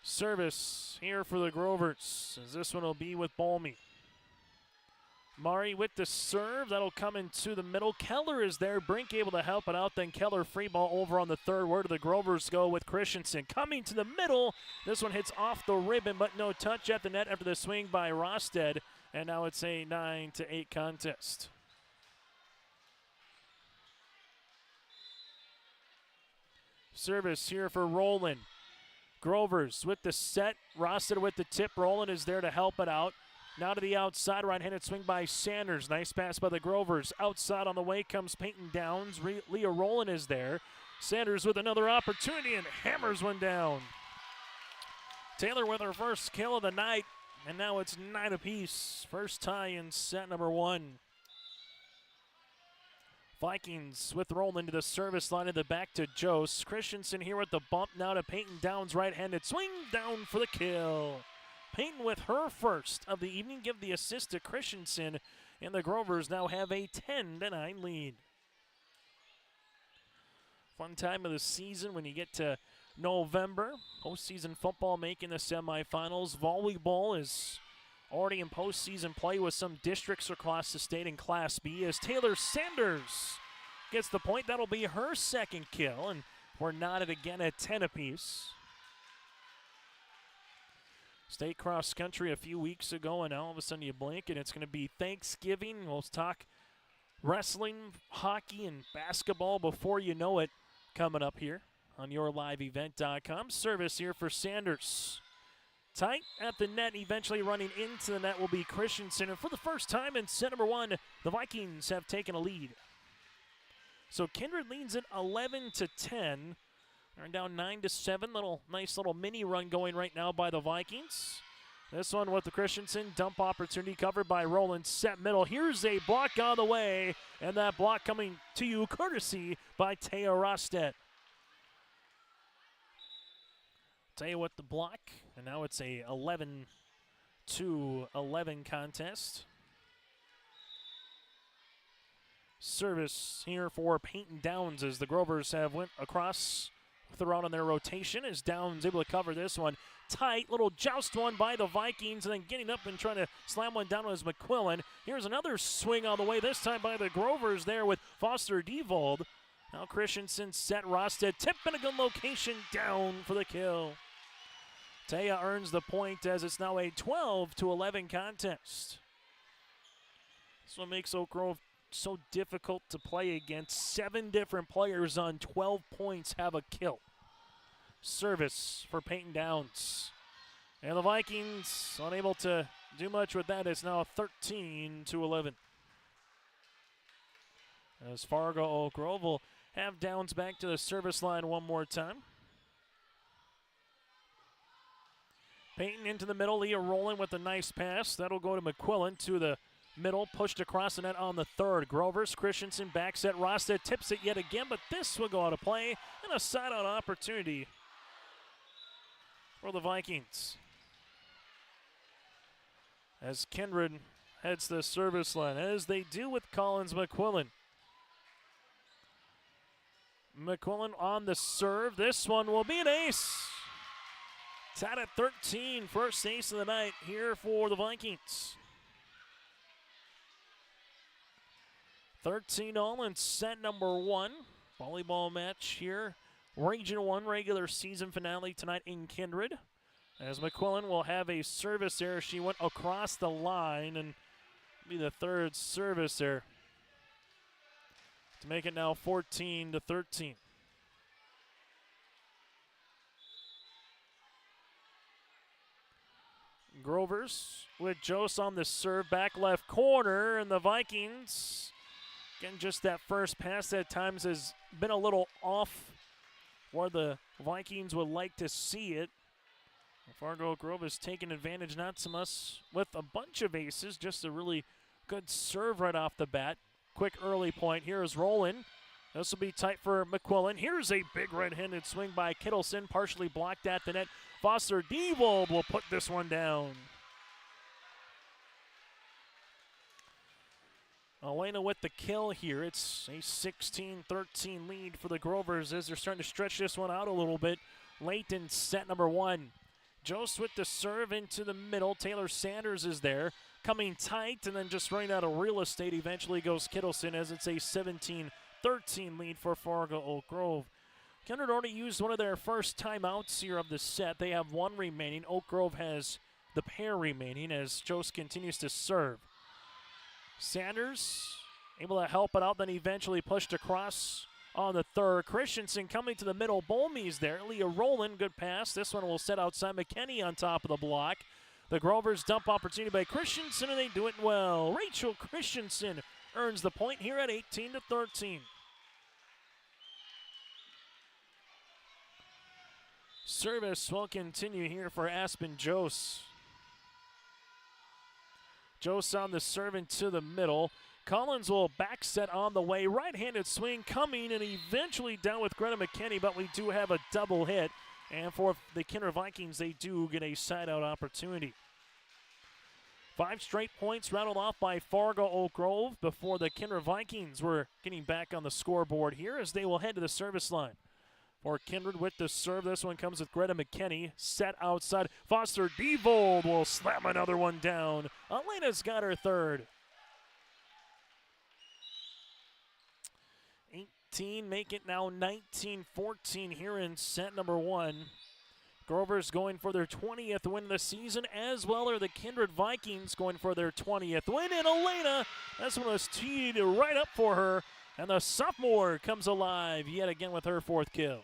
Service here for the Grovers, as this one will be with Balmy. Mari with the serve. That'll come into the middle. Keller is there. Brink able to help it out. Then Keller free ball over on the third. Where do the Grovers go with Christensen? Coming to the middle. This one hits off the ribbon, but no touch at the net after the swing by Rosted. And now it's a 9-8 contest. Service here for Roland. Grovers with the set. Rosted with the tip. Roland is there to help it out. Now to the outside, right-handed swing by Sanders. Nice pass by the Grovers. Outside on the way comes Peyton Downs. Leah Rowland is there. Sanders with another opportunity and hammers one down. Taylor with her first kill of the night, and now it's 9 apiece. First tie in set number 1. Vikings with Rowland to the service line in the back to Jose. Christensen here with the bump. Now to Peyton Downs, right-handed swing down for the kill. Peyton with her first of the evening, give the assist to Christensen, and the Grovers now have a 10-9 lead. Fun time of the season when you get to November. Postseason football making the semifinals. Volleyball is already in postseason play with some districts across the state in Class B as Taylor Sanders gets the point. That'll be her second kill, and we're knotted again at 10 apiece. State cross country a few weeks ago, and now all of a sudden you blink and it's going to be Thanksgiving. We'll talk wrestling, hockey, and basketball before you know it coming up here on yourliveevent.com. Service here for Sanders. Tight at the net, eventually running into the net will be Christensen. And for the first time in set number 1, the Vikings have taken a lead. So Kindred leads it 11-10. They're down 9-7. Nice little mini run going right now by the Vikings. This one with the Christensen. Dump opportunity covered by Roland. Set middle. Here's a block on the way. And that block coming to you courtesy by Taya Rostet. Taya with the block. And now it's a 11-11 contest. Service here for Peyton Downs as the Grovers have went across throughout on their rotation as Downs able to cover this one. Tight, little joust one by the Vikings, and then getting up and trying to slam one down was McQuillan. Here's another swing on the way, this time by the Grovers there with Foster Devold. Now Christensen set Rosted, tip in a good location, down for the kill. Taya earns the point as it's now a 12-11 contest. This one makes Oak Grove so difficult to play against. 7 different players on 12 points have a kill. Service for Peyton Downs. And the Vikings unable to do much with that. It's now 13-11. As Fargo Oak Grove will have Downs back to the service line one more time. Peyton into the middle. Leah Rowland with a nice pass. That'll go to McQuillan to the middle, pushed across the net on the third. Grovers, Christensen back set. Rosted tips it yet again, but this will go out of play. And a side-out opportunity for the Vikings. As Kindred heads the service line, as they do with Collins McQuillan. McQuillan on the serve. This one will be an ace. Tied at 13, first ace of the night here for the Vikings. 13-all in set number 1. Volleyball match here. Region 1 regular season finale tonight in Kindred. As McQuillan will have a service error. She went across the line and be the third service error to make it now 14-13. Grovers with Jose on the serve, back left corner, and the Vikings, again, just that first pass at times has been a little off where the Vikings would like to see it. Fargo Grove has taken advantage, not so much with a bunch of aces, just a really good serve right off the bat. Quick early point. Here is Roland. This will be tight for McQuillan. Here's a big right-handed swing by Kittleson, partially blocked at the net. Foster Devold will put this one down. Elena with the kill here. It's a 16-13 lead for the Grovers as they're starting to stretch this one out a little bit late in set number 1. Jost with the serve into the middle. Taylor Sanders is there, coming tight, and then just running out of real estate. Eventually goes Kittleson as it's a 17-13 lead for Fargo Oak Grove. Kindred already used one of their first timeouts here of the set. They have one remaining. Oak Grove has the pair remaining as Jost continues to serve. Sanders able to help it out, then eventually pushed across on the third. Christensen coming to the middle. Bolmey's there. Leah Rowland, good pass. This one will set outside. McKinney on top of the block. The Grovers dump opportunity by Christensen, and they do it well. Rachel Christensen earns the point here at 18-13. Service will continue here for Aspen Jost. Jost on the serve into the middle. Collins will back set on the way. Right-handed swing coming and eventually down with Greta McKinney, but we do have a double hit. And for the Kindred Vikings, they do get a side-out opportunity. 5 straight points rattled off by Fargo Oak Grove before the Kindred Vikings were getting back on the scoreboard here as they will head to the service line. For Kindred with the serve, this one comes with Greta McKinney. Set outside. Foster Devold will slam another one down. Elena's got her third. 18, make it now 19-14 here in set number 1. Grover's going for their 20th win of the season, as well are the Kindred Vikings going for their 20th win. And Elena, this one was teed right up for her. And the sophomore comes alive yet again with her 4th kill.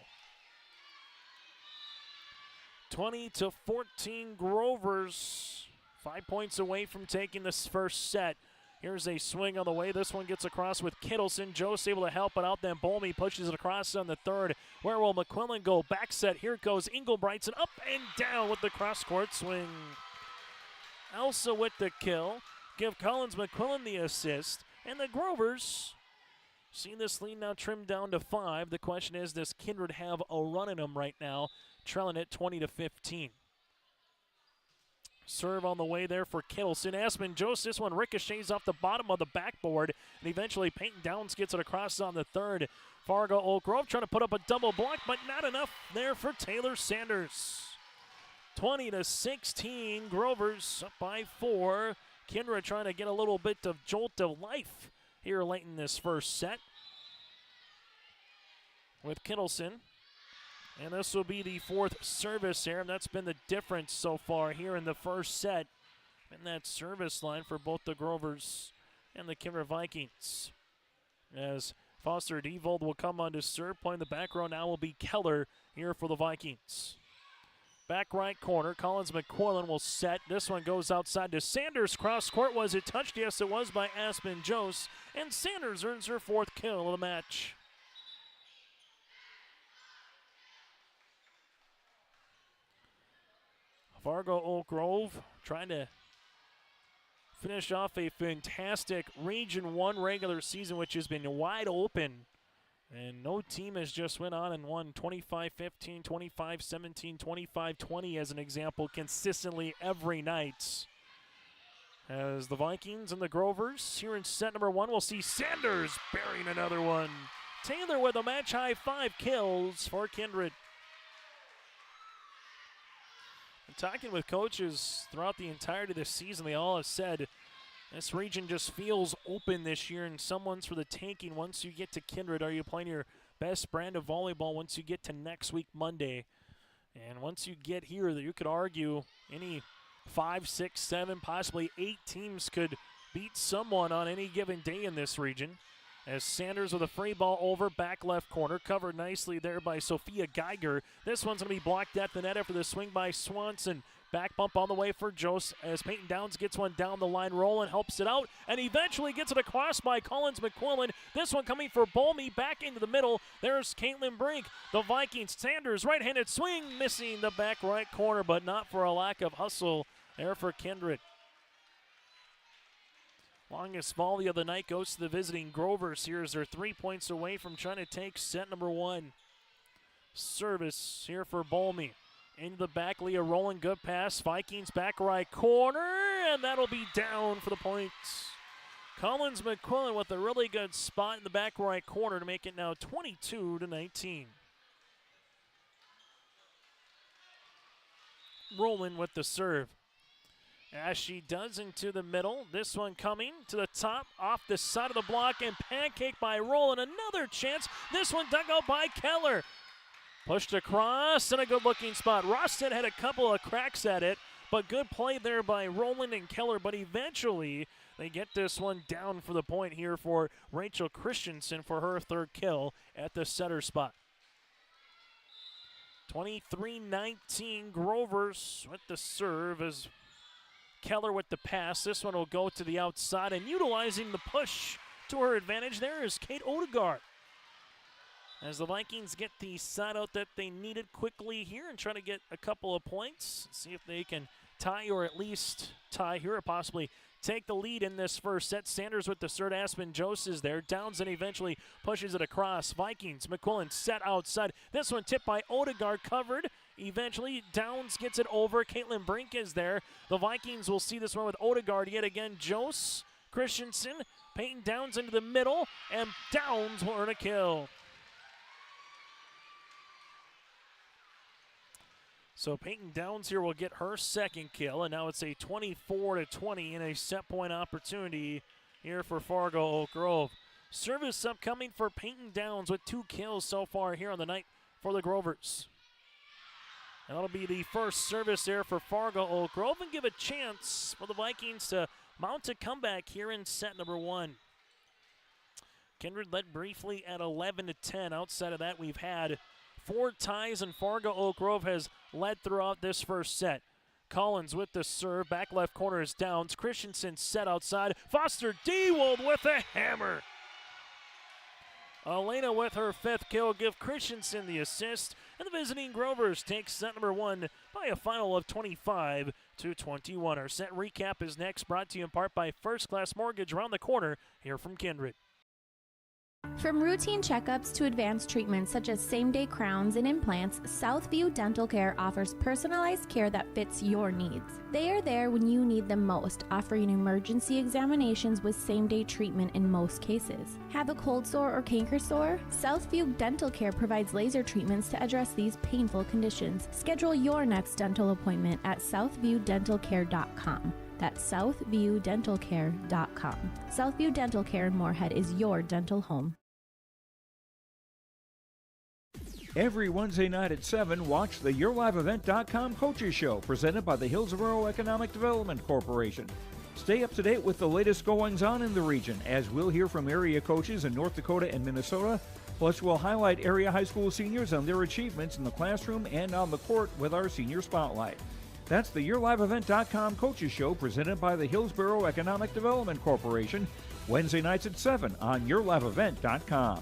20-14 Grovers. 5 points away from taking this first set. Here's a swing on the way. This one gets across with Kittleson. Jost able to help it out. Then Bolmy pushes it across on the third. Where will McQuillan go? Back set. Here goes Engelbrigtsen up and down with the cross-court swing. Elsa with the kill. Give Collins McQuillan the assist. And the Grovers see this lead now trimmed down to 5. The question is, does Kindred have a run in them right now? Trailing it 20-15. Serve on the way there for Kittleson. Aspen Jost, this one ricochets off the bottom of the backboard, and eventually Peyton Downs gets it across on the third. Fargo Oak Grove trying to put up a double block, but not enough there for Taylor Sanders. 20-16, Grovers up by 4. Kindred trying to get a little bit of jolt of life here late in this first set with Kittleson. And this will be the 4th service here, and that's been the difference so far here in the first set in that service line for both the Grovers and the Kindred Vikings. As Foster Devold will come on to serve, playing the back row now will be Keller here for the Vikings. Back right corner, Collins McQuillan will set. This one goes outside to Sanders. Cross court, was it touched? Yes, it was by Aspen Jost, and Sanders earns her 4th kill of the match. Fargo Oak Grove trying to finish off a fantastic Region 1 regular season, which has been wide open. And no team has just went on and won 25-15, 25-17, 25-20 as an example consistently every night. As the Vikings and the Grovers here in set number 1, we'll see Sanders burying another one. Taylor with a match-high 5 kills for Kindred. Talking with coaches throughout the entirety of this season, they all have said this region just feels open this year, and someone's for the taking once you get to Kindred. Are you playing your best brand of volleyball once you get to next week, Monday? And once you get here, you could argue any 5, 6, 7, possibly 8 teams could beat someone on any given day in this region. As Sanders with a free ball over, back left corner, covered nicely there by Sophia Geiger. This one's going to be blocked at the net after the swing by Swanson. Back bump on the way for Jost as Peyton Downs gets one down the line. Roland helps it out and eventually gets it across by Collins McQuillan. This one coming for Bolmy back into the middle. There's Caitlin Brink. The Vikings, Sanders, right-handed swing, missing the back right corner, but not for a lack of hustle there for Kindred. Longest volley of the night goes to the visiting Grovers here as they're 3 points away from trying to take set number 1. Service here for Bolmy. Into the back, Leah Rowland, good pass. Vikings back right corner, and that'll be down for the points. Collins McQuillan with a really good spot in the back right corner to make it now 22-19. Rowland with the serve. As she does into the middle, this one coming to the top, off the side of the block, and pancake by Rowland. Another chance. This one dug out by Keller. Pushed across and a good-looking spot. Rosted had a couple of cracks at it, but good play there by Rowland and Keller. But eventually, they get this one down for the point here for Rachel Christensen for her third kill at the setter spot. 23-19 Grovers with the serve as Keller with the pass. This one will go to the outside, and utilizing the push to her advantage there is Kate Odegaard. As the Vikings get the side out that they needed quickly here and try to get a couple of points, see if they can tie or at least tie here or possibly take the lead in this first set. Sanders with the serve. Aspen Jose is there. Downs and eventually pushes it across. Vikings, McQuillan set outside. This one tipped by Odegaard, covered. Eventually, Downs gets it over. Caitlin Brink is there. The Vikings will see this one with Odegaard yet again. Jose, Christensen, Peyton Downs into the middle, and Downs will earn a kill. So Peyton Downs here will get her second kill, and now it's a 24-20 in a set point opportunity here for Fargo Oak Grove. Service upcoming for Peyton Downs with 2 kills so far here on the night for the Grovers. And that'll be the first service there for Fargo Oak Grove and give a chance for the Vikings to mount a comeback here in set number 1. Kindred led briefly at 11-10. Outside of that, we've had 4 ties, and Fargo Oak Grove has led throughout this first set. Collins with the serve. Back left corner is Downs. Christensen set outside. Foster Dewald with a hammer. Elena with her 5th kill give Christensen the assist, and the visiting Grovers take set number 1 by a final of 25-21. Our set recap is next, brought to you in part by First Class Mortgage around the corner here from Kindred. From routine checkups to advanced treatments such as same-day crowns and implants, Southview Dental Care offers personalized care that fits your needs. They are there when you need them most, offering emergency examinations with same-day treatment in most cases. Have a cold sore or canker sore? Southview Dental Care provides laser treatments to address these painful conditions. Schedule your next dental appointment at southviewdentalcare.com. That's southviewdentalcare.com. Southview Dental Care in Moorhead is your dental home. Every Wednesday night at 7, watch the YourLiveEvent.com Coaches Show presented by the Hillsborough Economic Development Corporation. Stay up to date with the latest goings-on in the region, as we'll hear from area coaches in North Dakota and Minnesota. Plus, we'll highlight area high school seniors and their achievements in the classroom and on the court with our Senior Spotlight. That's the YourLiveEvent.com Coaches Show presented by the Hillsborough Economic Development Corporation, Wednesday nights at 7 on YourLiveEvent.com.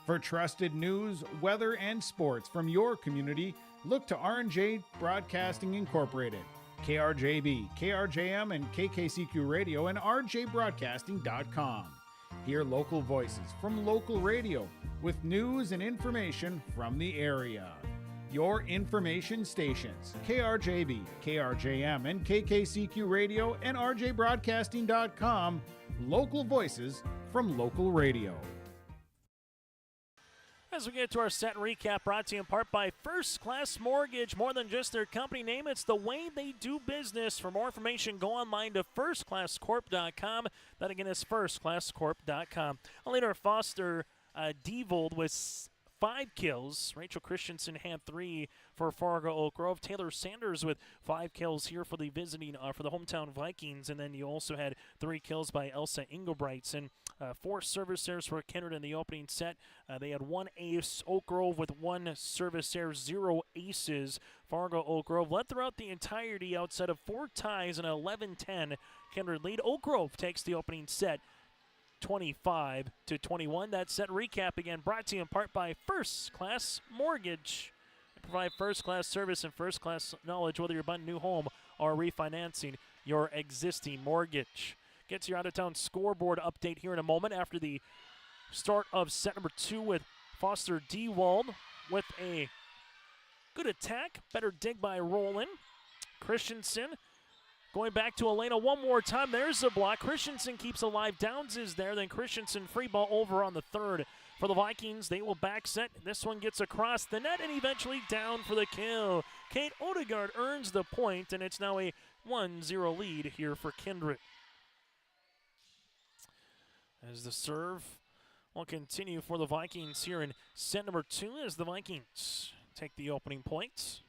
For trusted news, weather, and sports from your community, look to R&J Broadcasting Incorporated, KRJB, KRJM, and KKCQ Radio, and rjbroadcasting.com. Hear local voices from local radio with news and information from the area. Your information stations, KRJB, KRJM, and KKCQ Radio, and rjbroadcasting.com. Local voices from local radio. As we get to our set recap, brought to you in part by First Class Mortgage. More than just their company name, it's the way they do business. For more information, go online to firstclasscorp.com. That again is firstclasscorp.com. Later, Foster Dewald with 5 kills. Rachel Christensen had 3 for Fargo Oak Grove. Taylor Sanders with 5 kills here for the visiting, for the hometown Vikings. And then you also had 3 kills by Elsa Engelbrechts. And 4 service errors for Kindred in the opening set. They had 1 ace. Oak Grove with 1 service error, 0 aces. Fargo Oak Grove led throughout the entirety outside of 4 ties and 11-10. Kindred lead. Oak Grove takes the opening set 25-21. That set recap again brought to you in part by First Class Mortgage. They provide first class service and first class knowledge whether you're buying a new home or refinancing your existing mortgage. Gets your out-of-town scoreboard update here in a moment after the start of set number 2 with Foster Dewald with a good attack. Better dig by Rowland. Christensen going back to Elena one more time. There's the block. Christensen keeps alive. Downs is there. Then Christensen free ball over on the third. for the Vikings. They will back set. This one gets across the net and eventually down for the kill. Kate Odegaard earns the point, and it's now a 1-0 lead here for Kindred. As the serve will continue for the Vikings here in set number 2 as the Vikings take the opening points.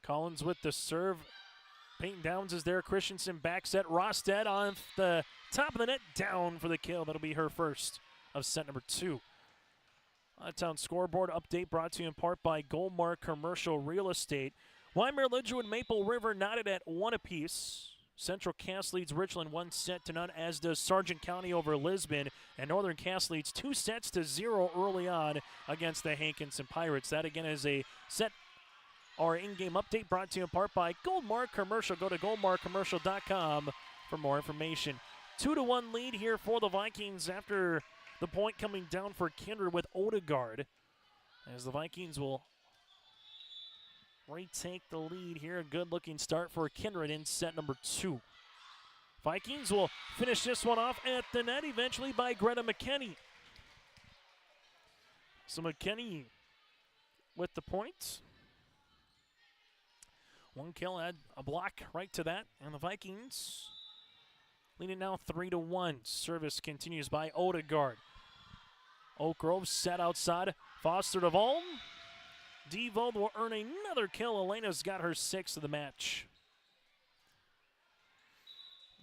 Collins with the serve. Peyton Downs is there. Christensen back set. Rosted on the top of the net. Down for the kill. That'll be her first of set number 2. Town scoreboard update brought to you in part by Goldmark Commercial Real Estate. Weimar, Lidgewood, Maple River knotted at 1 apiece. Central Cass leads Richland 1-0, as does Sargent County over Lisbon. And Northern Cass leads 2-0 early on against the Hankinson Pirates. That again is a set our in-game update brought to you in part by Goldmark Commercial. Go to goldmarkcommercial.com for more information. 2-1 lead here for the Vikings after the point coming down for Kindred with Odegaard, as the Vikings will retake the lead here. A good-looking start for Kindred in set number 2. Vikings will finish this one off at the net eventually by Greta McKenney. So McKenney with the points. 1 kill, add a block right to that, and the Vikings leading now 3-1. Service continues by Odegaard. Oak Grove set outside. Foster DeVolm. DeVold will earn another kill. Elena's got her 6th of the match.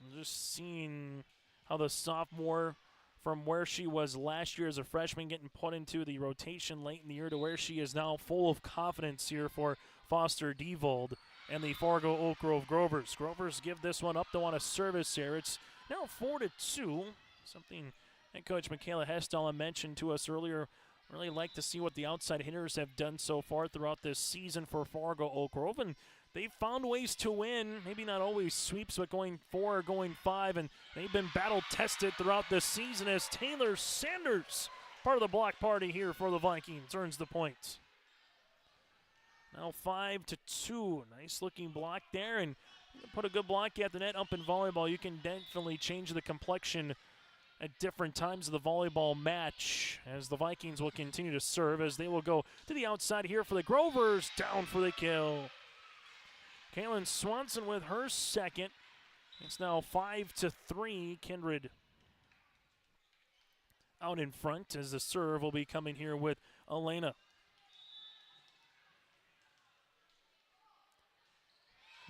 I'm just seeing how the sophomore, from where she was last year as a freshman, getting put into the rotation late in the year to where she is now full of confidence here for Foster DeVold and the Fargo Oak Grove Grovers. Grovers give this one up. They want a service here. It's now 4-2. Something that Coach Michaela Hestala mentioned to us earlier. Really like to see what the outside hitters have done so far throughout this season for Fargo Oak Grove. And they've found ways to win. Maybe not always sweeps, but going 4 or going 5. And they've been battle-tested throughout this season as Taylor Sanders, part of the block party here for the Vikings, earns the point. Now 5-2. Nice looking block there, and put a good block at the net. Up in volleyball, you can definitely change the complexion at different times of the volleyball match, as the Vikings will continue to serve, as they will go to the outside here for the Grovers. Down for the kill. Kaylin Swanson with her 2nd. It's now 5-3. Kindred out in front, as the serve will be coming here with Elena.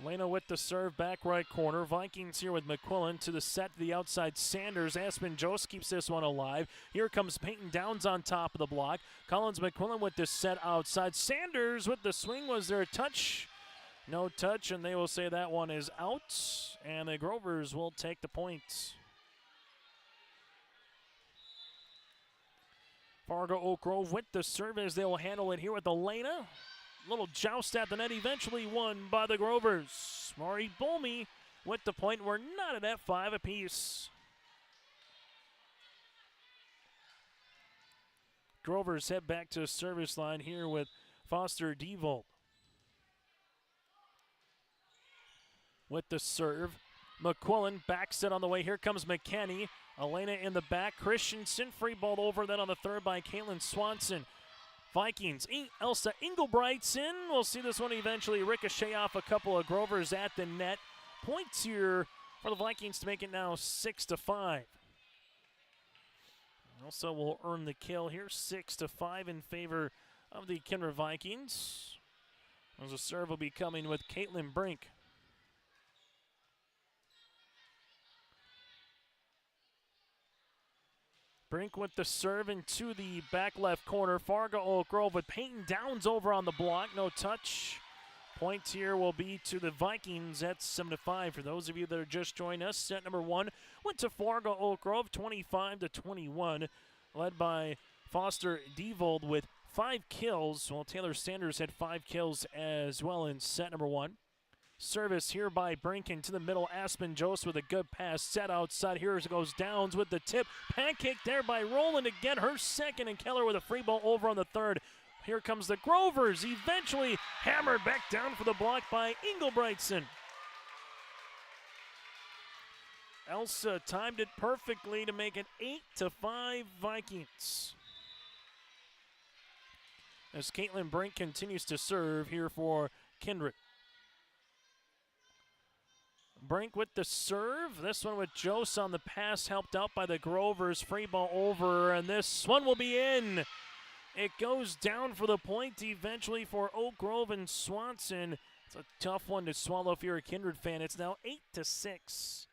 Lena with the serve, back right corner. Vikings here with McQuillan to the set to the outside. Sanders. Aspen Jost keeps this one alive. Here comes Peyton Downs on top of the block. Collins McQuillan with the set outside. Sanders with the swing. Was there a touch? No touch, and they will say that one is out. And the Grovers will take the points. Fargo Oak Grove with the service. They will handle it here with Elena. Little joust at the net, eventually won by the Grovers. Maury Bolmy with the point. We're knotted at 5 apiece. Grovers head back to the service line here with Foster DeVold. With the serve. McQuillan back set on the way. Here comes McKenney. Elena in the back. Christensen free ball over, then on the third by Kaylin Swanson. Vikings, Elsa Engelbrightson. We'll see this one eventually ricochet off a couple of Grovers at the net. Points here for the Vikings to make it now 6-5. Also will earn the kill here, 6-5 in favor of the Kindred Vikings. As a serve will be coming with Caitlin Brink. Brink with the serve into the back left corner. Fargo Oak Grove with Peyton Downs over on the block. No touch. Points here will be to the Vikings at 7-5. For those of you that are just joining us, set number 1 went to Fargo Oak Grove, 25-21, led by Foster DeVold with 5 kills, while Taylor Sanders had 5 kills as well in set number 1. Service here by Brinken to the middle. Aspen Jost with a good pass. Set outside. Here goes Downs with the tip. Pancake there by Roland again. Her 2nd, and Keller with a free ball over on the 3rd. Here comes the Grovers. Eventually hammered back down for the block by Engelbrightson. Elsa timed it perfectly to make it 8-5 Vikings. As Caitlin Brink continues to serve here for Kindred. Brink with the serve. This one with Jose on the pass, helped out by the Grovers. Free ball over, and this one will be in. It goes down for the point eventually for Oak Grove and Swanson. It's a tough one to swallow if you're a Kindred fan. It's now 8-6.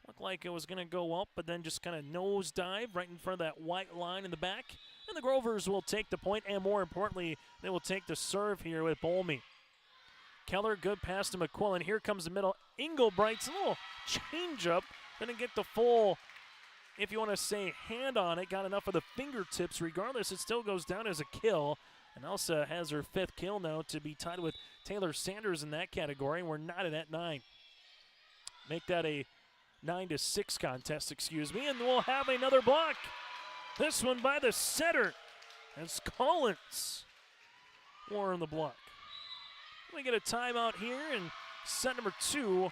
Looked like it was going to go up, but then just kind of nosedive right in front of that white line in the back. And the Grovers will take the point, and more importantly, they will take the serve here with Bolmy. Keller, good pass to McQuillan. Here comes the middle. Engelbright's a little changeup. Going to get the full, if you want to say, hand on it. Got enough of the fingertips. Regardless, it still goes down as a kill. And Elsa has her 5th kill now to be tied with Taylor Sanders in that category. We're knotted at 9. Make that a 9-6 contest, excuse me. And we'll have another block. This one by the setter as Collins will earn the block. We get a timeout here in set number 2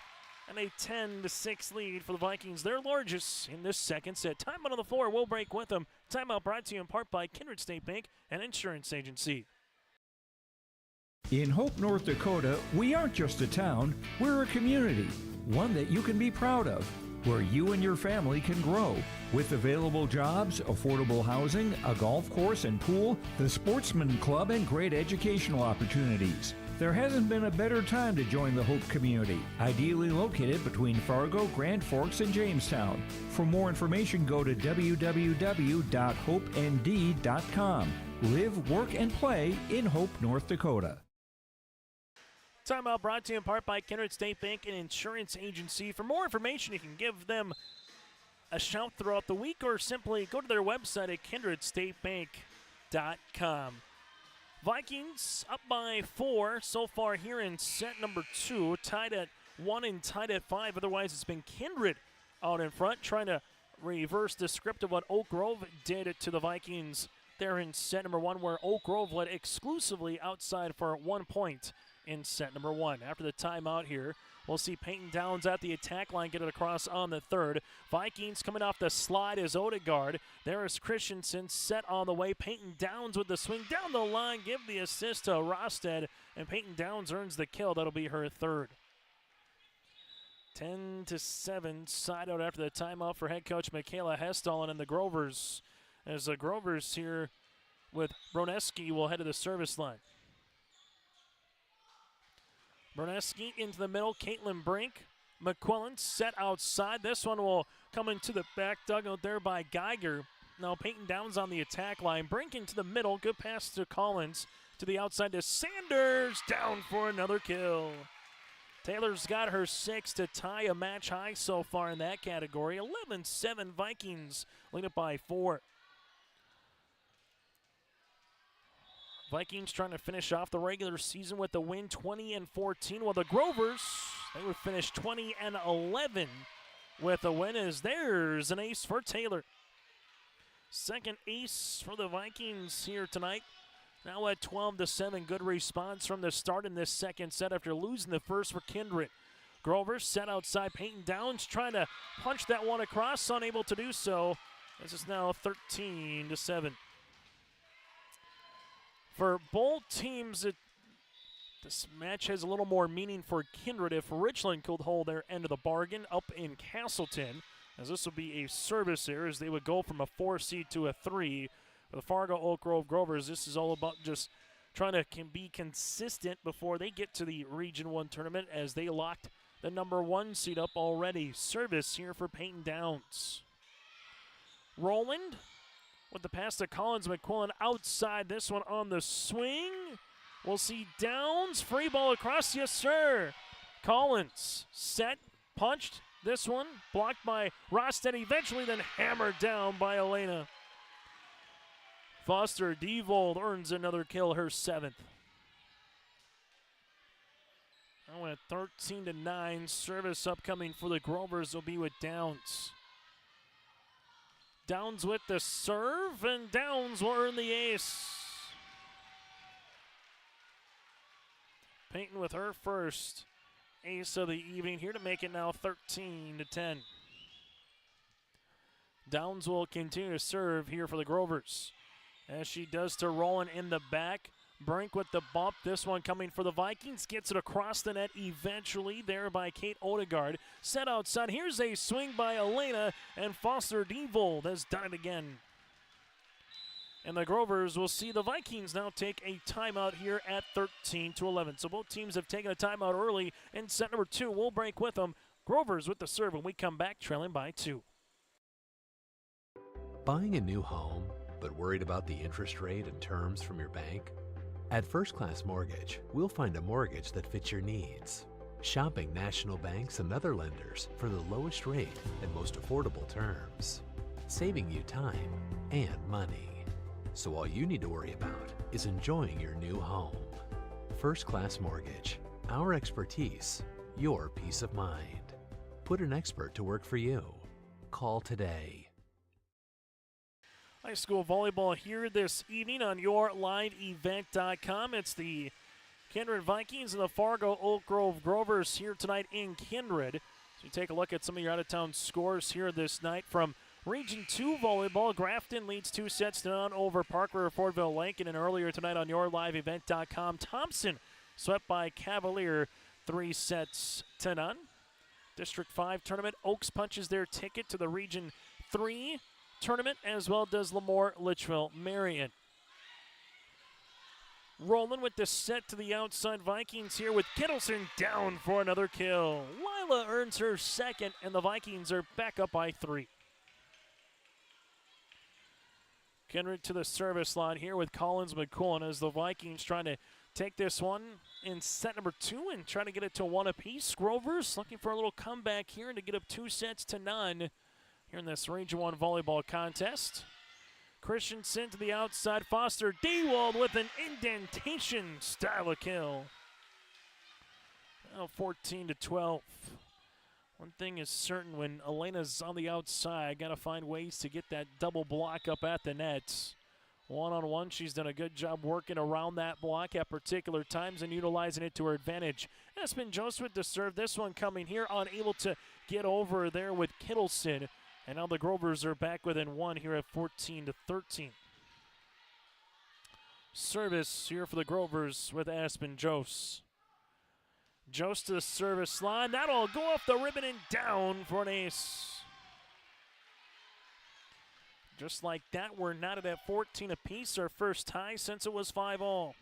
and a 10-6 lead for the Vikings, their largest in this second set. Timeout on the floor. We'll break with them. Timeout brought to you in part by Kindred State Bank and Insurance Agency. In Hope, North Dakota, we aren't just a town, we're a community, one that you can be proud of, where you and your family can grow. With available jobs, affordable housing, a golf course and pool, the Sportsman Club, and great educational opportunities. There hasn't been a better time to join the Hope community, ideally located between Fargo, Grand Forks, and Jamestown. For more information, go to www.hopend.com. Live, work, and play in Hope, North Dakota. Timeout brought to you in part by Kindred State Bank and Insurance Agency. For more information, you can give them a shout throughout the week or simply go to their website at kindredstatebank.com. Vikings up by 4 so far here in set number 2, tied at 1 and tied at 5. Otherwise, it's been Kindred out in front, trying to reverse the script of what Oak Grove did to the Vikings there in set number 1, where Oak Grove led exclusively outside for 1 point in set number 1. After the timeout here, we'll see Peyton Downs at the attack line get it across on the 3rd. Vikings coming off the slide is Odegaard. There is Christensen set on the way. Peyton Downs with the swing down the line. Give the assist to Rosted, and Peyton Downs earns the kill. That'll be her 3rd. 10-7 side out after the timeout for head coach Michaela Hestall and the Grovers. As the Grovers here with Broneski will head to the service line. Berneski into the middle, Caitlin Brink. McQuillan set outside. This one will come into the back dugout there by Geiger. Now Peyton Downs on the attack line. Brink into the middle. Good pass to Collins. To the outside to Sanders. Down for another kill. Taylor's got her 6 to tie a match high so far in that category. 11-7 Vikings lead it by 4. Vikings trying to finish off the regular season with the win 20-14, while the Grovers, they would finish 20-11 with a win, as there's an ace for Taylor. Second ace for the Vikings here tonight. Now at 12-7, good response from the start in this second set after losing the first for Kindred. Grover set outside. Peyton Downs trying to punch that one across, unable to do so. This is now 13-7. For both teams, this match has a little more meaning for Kindred if Richland could hold their end of the bargain up in Castleton, as this will be a service error as they would go from a 4 seed to a 3. For the Fargo Oak Grove Grovers, this is all about just trying to be consistent before they get to the Region 1 tournament, as they locked the number 1 seed up already. Service here for Peyton Downs. Roland with the pass to Collins. McQuillan outside. This one on the swing. We'll see Downs. Free ball across. Yes, sir. Collins set, punched. This one blocked by Rosted. Eventually then hammered down by Elena. Foster Devold earns another kill, her 7th. Now at 13-9. Service upcoming for the Grovers will be with Downs. Downs with the serve, and Downs will earn the ace. Peyton with her first ace of the evening here to make it now 13-10. Downs will continue to serve here for the Grovers. As she does to Roland in the back. Brink with the bump. This one coming for the Vikings. Gets it across the net eventually. There by Kate Odegaard. Set outside. Here's a swing by Elena. And Foster Devold has done it again. And the Grovers will see the Vikings now take a timeout here at 13-11. So both teams have taken a timeout early in set number 2. We'll break with them. Grovers with the serve when we come back trailing by 2. Buying a new home, but worried about the interest rate and terms from your bank? At First Class Mortgage, we'll find a mortgage that fits your needs. Shopping national banks and other lenders for the lowest rate and most affordable terms. Saving you time and money. So all you need to worry about is enjoying your new home. First Class Mortgage. Our expertise, your peace of mind. Put an expert to work for you. Call today. High school volleyball here this evening on YourLiveEvent.com. It's the Kindred Vikings and the Fargo Oak Grove Grovers here tonight in Kindred. So you take a look at some of your out-of-town scores here this night from Region 2 volleyball. Grafton leads 2-0 over Park River Fordville Lincoln, and earlier tonight on YourLiveEvent.com, Thompson swept by Cavalier 3-0. District 5 tournament, Oaks punches their ticket to the Region 3 tournament, as well does Lemoore Litchfield Marion. Roland with the set to the outside. Vikings here with Kittleson down for another kill. Lila earns her second, and the Vikings are back up by 3. Kindred to the service line here with Collins McCullen as the Vikings trying to take this one in set number 2 and trying to get it to 1 apiece. Grovers looking for a little comeback here and to get up 2-0 here in this Region 1 volleyball contest. Christensen to the outside. Foster Dewald with an indentation style of kill. Now 14-12. One thing is certain, when Elena's on the outside, got to find ways to get that double block up at the net. One-on-one, she's done a good job working around that block at particular times and utilizing it to her advantage. Espen Joseph to serve this one coming here, unable to get over there with Kittleson. And now the Grovers are back within 1 here at 14-13. Service here for the Grovers with Aspen Jose. Jose to the service line. That'll go off the ribbon and down for an ace. Just like that, we're knotted at 14 apiece, our first tie since it was 5-all.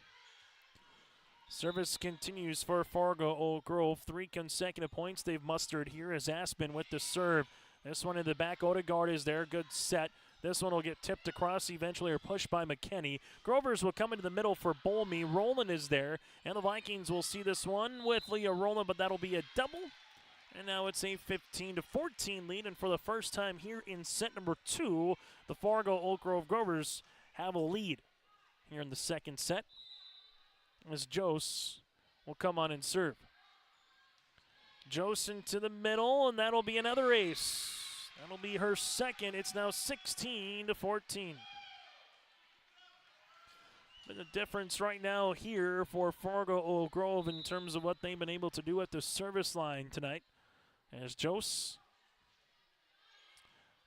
Service continues for Fargo Oak Grove. 3 consecutive points they've mustered here as Aspen with the serve. This one in the back, Odegaard is there, good set. This one will get tipped across eventually or pushed by McKinney. Grovers will come into the middle for Bolmy. Roland is there, and the Vikings will see this one with Leah Roland, but that'll be a double. And now it's a 15-14 lead, and for the first time here in set number 2, the Fargo Oak Grove Grovers have a lead here in the second set as Jose will come on and serve. Jose into the middle, and that'll be another ace. That'll be her second. It's now 16-14. But the difference right now here for Fargo Oak Grove in terms of what they've been able to do at the service line tonight. As Jose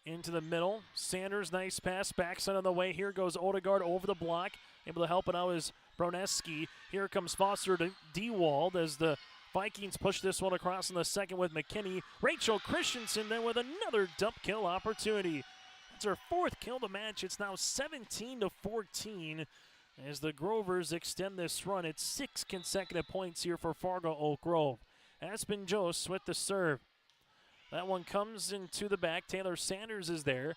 into the middle. Sanders, nice pass, backside on the way. Here goes Odegaard over the block. Able to help it out is Broneski. Here comes Foster to Dewald as the Vikings push this one across in the second with McKinney. Rachel Christensen then with another dump kill opportunity. That's her 4th kill of the match. It's now 17-14 as the Grovers extend this run. It's 6 consecutive points here for Fargo Oak Grove. Aspen Jose with the serve. That one comes into the back. Taylor Sanders is there.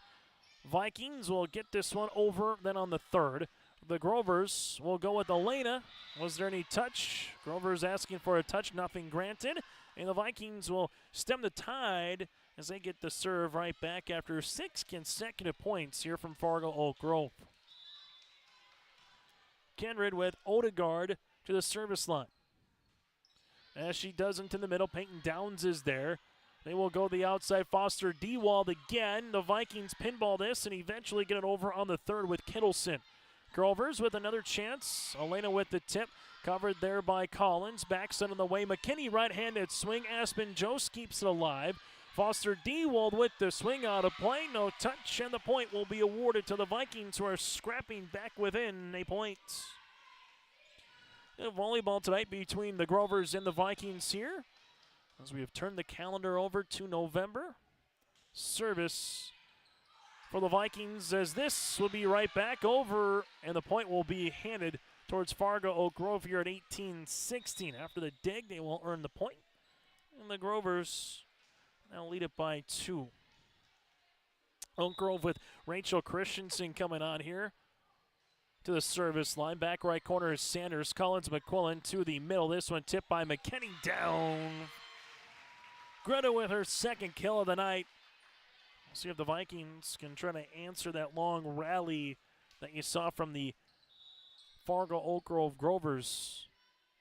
Vikings will get this one over then on the third. The Grovers will go with Elena. Was there any touch? Grovers asking for a touch, nothing granted. And the Vikings will stem the tide as they get the serve right back after 6 consecutive points here from Fargo Oak Grove. Kindred with Odegaard to the service line. As she does into the middle, Peyton Downs is there. They will go the outside. Foster Dewald again. The Vikings pinball this and eventually get it over on the third with Kittleson. Grovers with another chance. Elena with the tip. Covered there by Collins. Backside on the way. McKinney right-handed swing. Aspen Jose keeps it alive. Foster Dewald with the swing out of play. No touch, and the point will be awarded to the Vikings, who are scrapping back within a point. Volleyball tonight between the Grovers and the Vikings here, as we have turned the calendar over to November. Service for the Vikings, as this will be right back over, and the point will be handed towards Fargo Oak Grove here at 18-16. After the dig, they will earn the point, and the Grovers now lead it by 2. Oak Grove with Rachel Christensen coming on here to the service line. Back right corner is Sanders. Collins McQuillan to the middle. This one tipped by McKinney down. Greta with her second kill of the night. We'll see if the Vikings can try to answer that long rally that you saw from the Fargo Oak Grove Grovers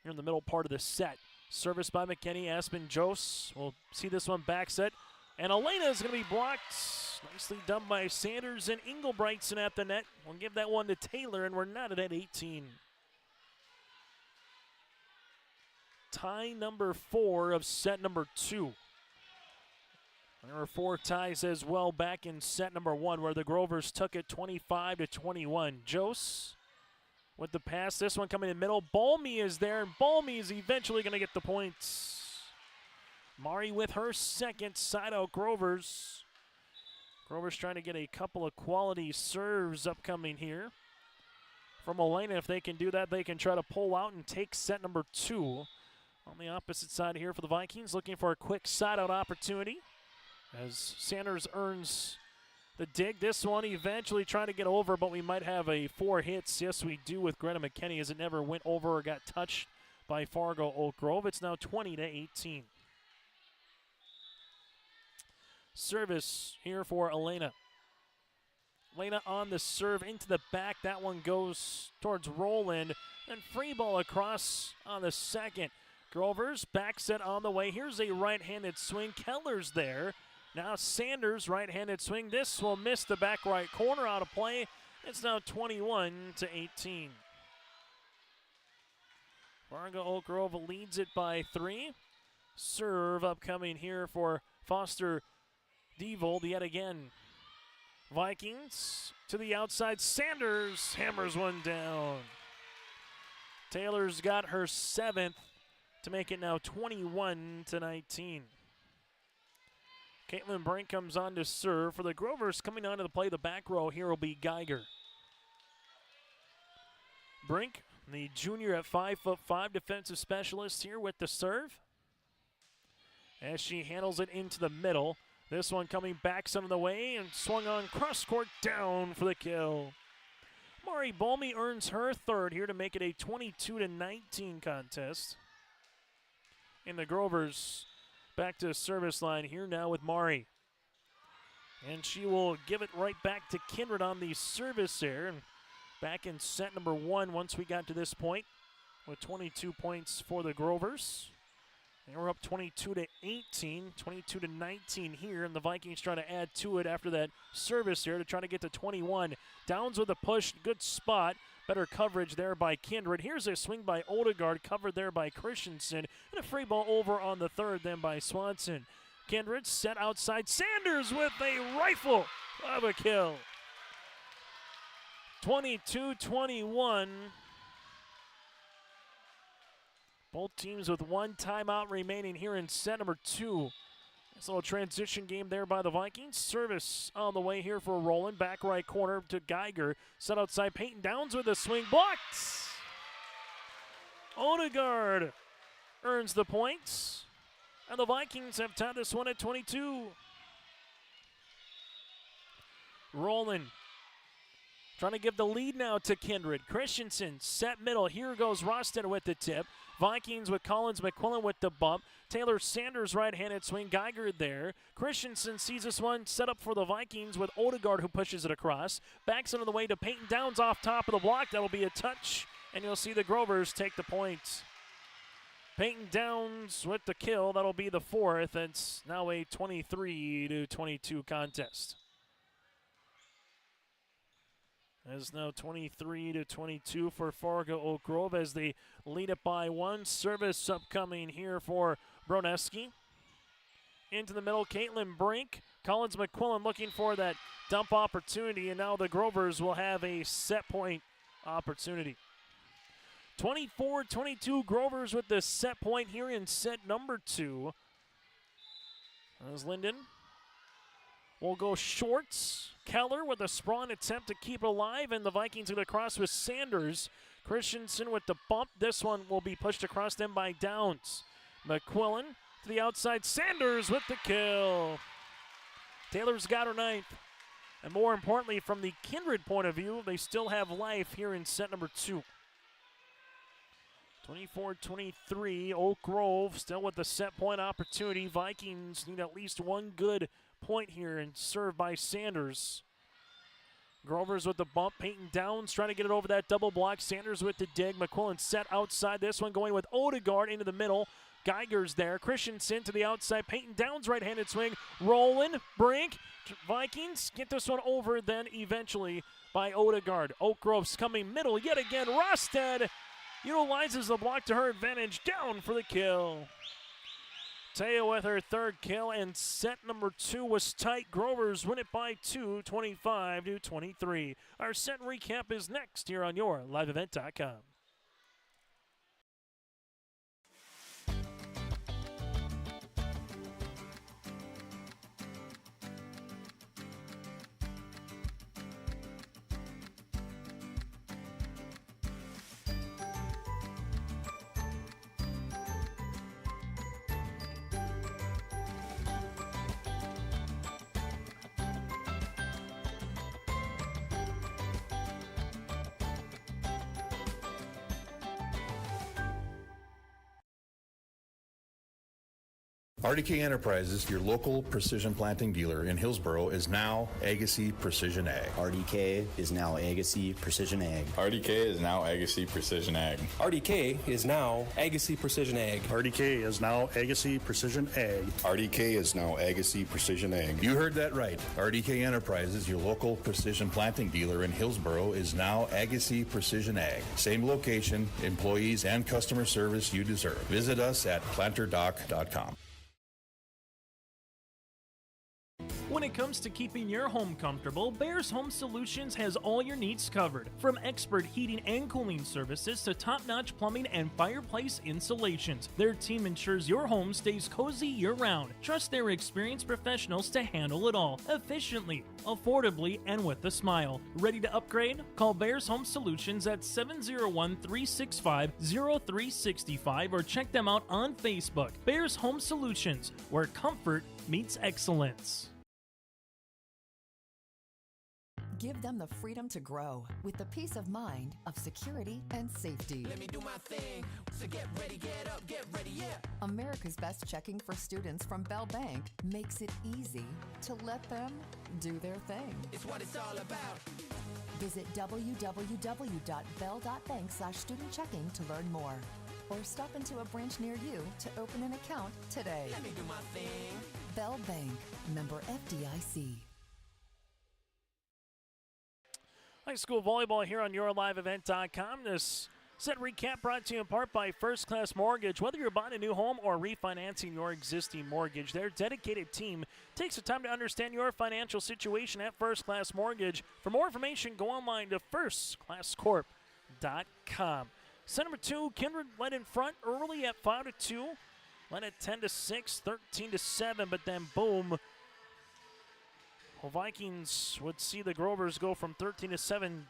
here in the middle part of the set. Service by McKinney. Aspen Jose will see this one back set. And Elena is going to be blocked. Nicely done by Sanders and Engelbrigtsen at the net. We'll give that one to Taylor, and we're knotted at 18. Tie number 4 of set number 2. There were 4 ties as well back in set number 1, where the Grovers took it 25-21. Jose with the pass. This one coming in the middle. Balmy is there, and Balmy is eventually going to get the points. Mari with her second side out Grovers. Grovers trying to get a couple of quality serves upcoming here from Elena. If they can do that, they can try to pull out and take set number 2. On the opposite side here for the Vikings, looking for a quick side out opportunity as Sanders earns the dig. This one eventually trying to get over, but we might have a 4 hits. Yes, we do, with Greta McKinney, as it never went over or got touched by Fargo Oak Grove. It's now 20-18. Service here for Elena. Elena on the serve into the back. That one goes towards Roland. And free ball across on the second. Grovers back set on the way. Here's a right-handed swing. Keller's there. Now Sanders, right-handed swing. This will miss the back right corner, out of play. It's now 21-18. Fargo Oak Grove leads it by 3. Serve upcoming here for Foster Devold yet again. Vikings to the outside. Sanders hammers one down. Taylor's got her 7th to make it now 21-19. Caitlin Brink comes on to serve. For the Grovers, coming onto the play, the back row here will be Geiger. Brink, the junior at 5'5", defensive specialist here with the serve. As she handles it into the middle. This one coming back some of the way and swung on cross court, down for the kill. Mari Balmy earns her 3rd here to make it a 22-19 contest. And the Grovers back to the service line here now with Mari. And she will give it right back to Kindred on the service there. And back in set number 1 once we got to this point with 22 points for the Grovers. And we're up 22-18, 22-19 here, and the Vikings trying to add to it after that service here to try to get to 21. Downs with a push, good spot. Better coverage there by Kindred. Here's a swing by Odegaard, covered there by Christensen. And a free ball over on the 3rd then by Swanson. Kindred set outside. Sanders with a rifle of a kill. 22-21. Both teams with 1 timeout remaining here in set number 2. This little transition game there by the Vikings. Service on the way here for Roland. Back right corner to Geiger. Set outside. Peyton Downs with a swing. Blocked. Odegaard earns the points. And the Vikings have tied this one at 22. Roland trying to give the lead now to Kindred. Christensen set middle. Here goes Rosted with the tip. Vikings with Collins McQuillan with the bump. Taylor Sanders right-handed swing. Geiger there. Christensen sees this one set up for the Vikings with Odegaard, who pushes it across. Backs it on the way to Peyton Downs off top of the block. That'll be a touch, and you'll see the Grovers take the points. Peyton Downs with the kill. That'll be the 4th. It's now a 23-22 contest. It's now 23-22 for Fargo Oak Grove as they lead it by 1. Service upcoming here for Broneski. into the middle. Caitlin Brink. Collins McQuillan looking for that dump opportunity, and now the Grovers will have a set point opportunity. 24-22 Grovers with the set point here in set number 2. As Linden will go shorts. Keller with a sprawn attempt to keep it alive, and the Vikings get across with Sanders. Christensen with the bump. This one will be pushed across them by Downs. McQuillan to the outside. Sanders with the kill. Taylor's got her 9th. And more importantly, from the Kindred point of view, they still have life here in set number 2. 24-23, Oak Grove still with the set point opportunity. Vikings need at least one good point here and served by Sanders. Grovers with the bump. Peyton Downs trying to get it over that double block. Sanders with the dig. McQuillan set outside. This one going with Odegaard into the middle. Geiger's there. Christensen to the outside. Peyton Downs right-handed swing. Rolling. Brink. Vikings get this one over then eventually by Odegaard. Oak Grove's coming middle yet again. Rosted utilizes the block to her advantage. Down for the kill. Teo with her 3rd kill, and set number 2 was tight. Grovers win it by 2, 25-23. Our set recap is next here on your liveevent.com. RDK Enterprises, your local precision planting dealer in Hillsboro, is now Agassi Precision Ag. RDK is now Agassi Precision Ag. RDK is now Agassi Precision Ag. RDK is now Agassi Precision Ag. RDK is now Agassi Precision Ag. RDK is now Agassi Precision Ag. You heard that right. RDK Enterprises, your local precision planting dealer in Hillsboro, is now Agassi Precision Ag. Same location, employees, and customer service you deserve. Visit us at planterdoc.com. When it comes to keeping your home comfortable, Bears Home Solutions has all your needs covered. From expert heating and cooling services to top-notch plumbing and fireplace installations, their team ensures your home stays cozy year-round. Trust their experienced professionals to handle it all, efficiently, affordably, and with a smile. Ready to upgrade? Call Bears Home Solutions at 701-365-0365 or check them out on Facebook. Bears Home Solutions, where comfort meets excellence. Give them the freedom to grow with the peace of mind of security and safety. Let me do my thing. So get ready, get up, get ready, yeah. America's Best Checking for Students from Bell Bank makes it easy to let them do their thing. It's what it's all about. Visit www.bell.bank/student-checking to learn more. Or stop into a branch near you to open an account today. Let me do my thing. Bell Bank, member FDIC. High school volleyball here on yourliveevent.com. This set recap brought to you in part by First Class Mortgage. Whether you're buying a new home or refinancing your existing mortgage, their dedicated team takes the time to understand your financial situation at First Class Mortgage. For more information, go online to firstclasscorp.com. Set number 2, Kindred led in front early at 5-2. Led at 10-6, 13-7, but then boom. Well, Vikings would see the Grovers go from 13-7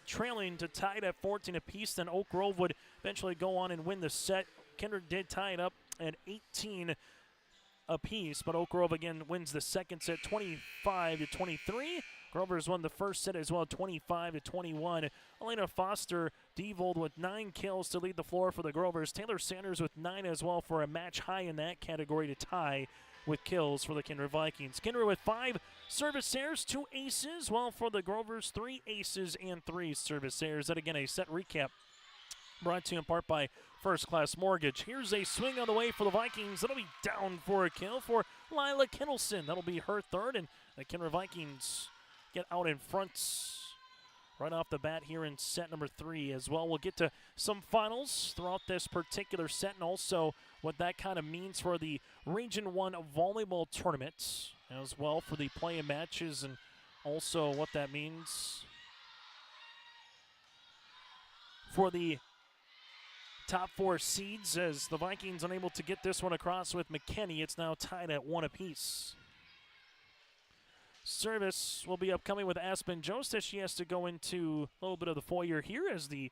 trailing to tied at 14 apiece. Then Oak Grove would eventually go on and win the set. Kindred did tie it up at 18 apiece, but Oak Grove again wins the second set 25-23. Grovers won the first set as well, 25-21. Elena Foster Devold with 9 kills to lead the floor for the Grovers. Taylor Sanders with 9 as well for a match high in that category to tie with kills for the Kindred Vikings. Kindred with 5 service errors, 2 aces, while for the Grovers, 3 aces and 3 service errors. That again, a set recap brought to you in part by First Class Mortgage. Here's a swing on the way for the Vikings. That'll be down for a kill for Lila Kittleson. That'll be her 3rd, and the Kindred Vikings get out in front right off the bat here in set number 3 as well. We'll get to some finals throughout this particular set and also what that kind of means for the Region 1 volleyball tournament as well for the play-in matches and also what that means for the top 4 seeds as the Vikings unable to get this one across with McKinney. It's now tied at 1 apiece. Service will be upcoming with Aspen Jost as she has to go into a little bit of the foyer here as the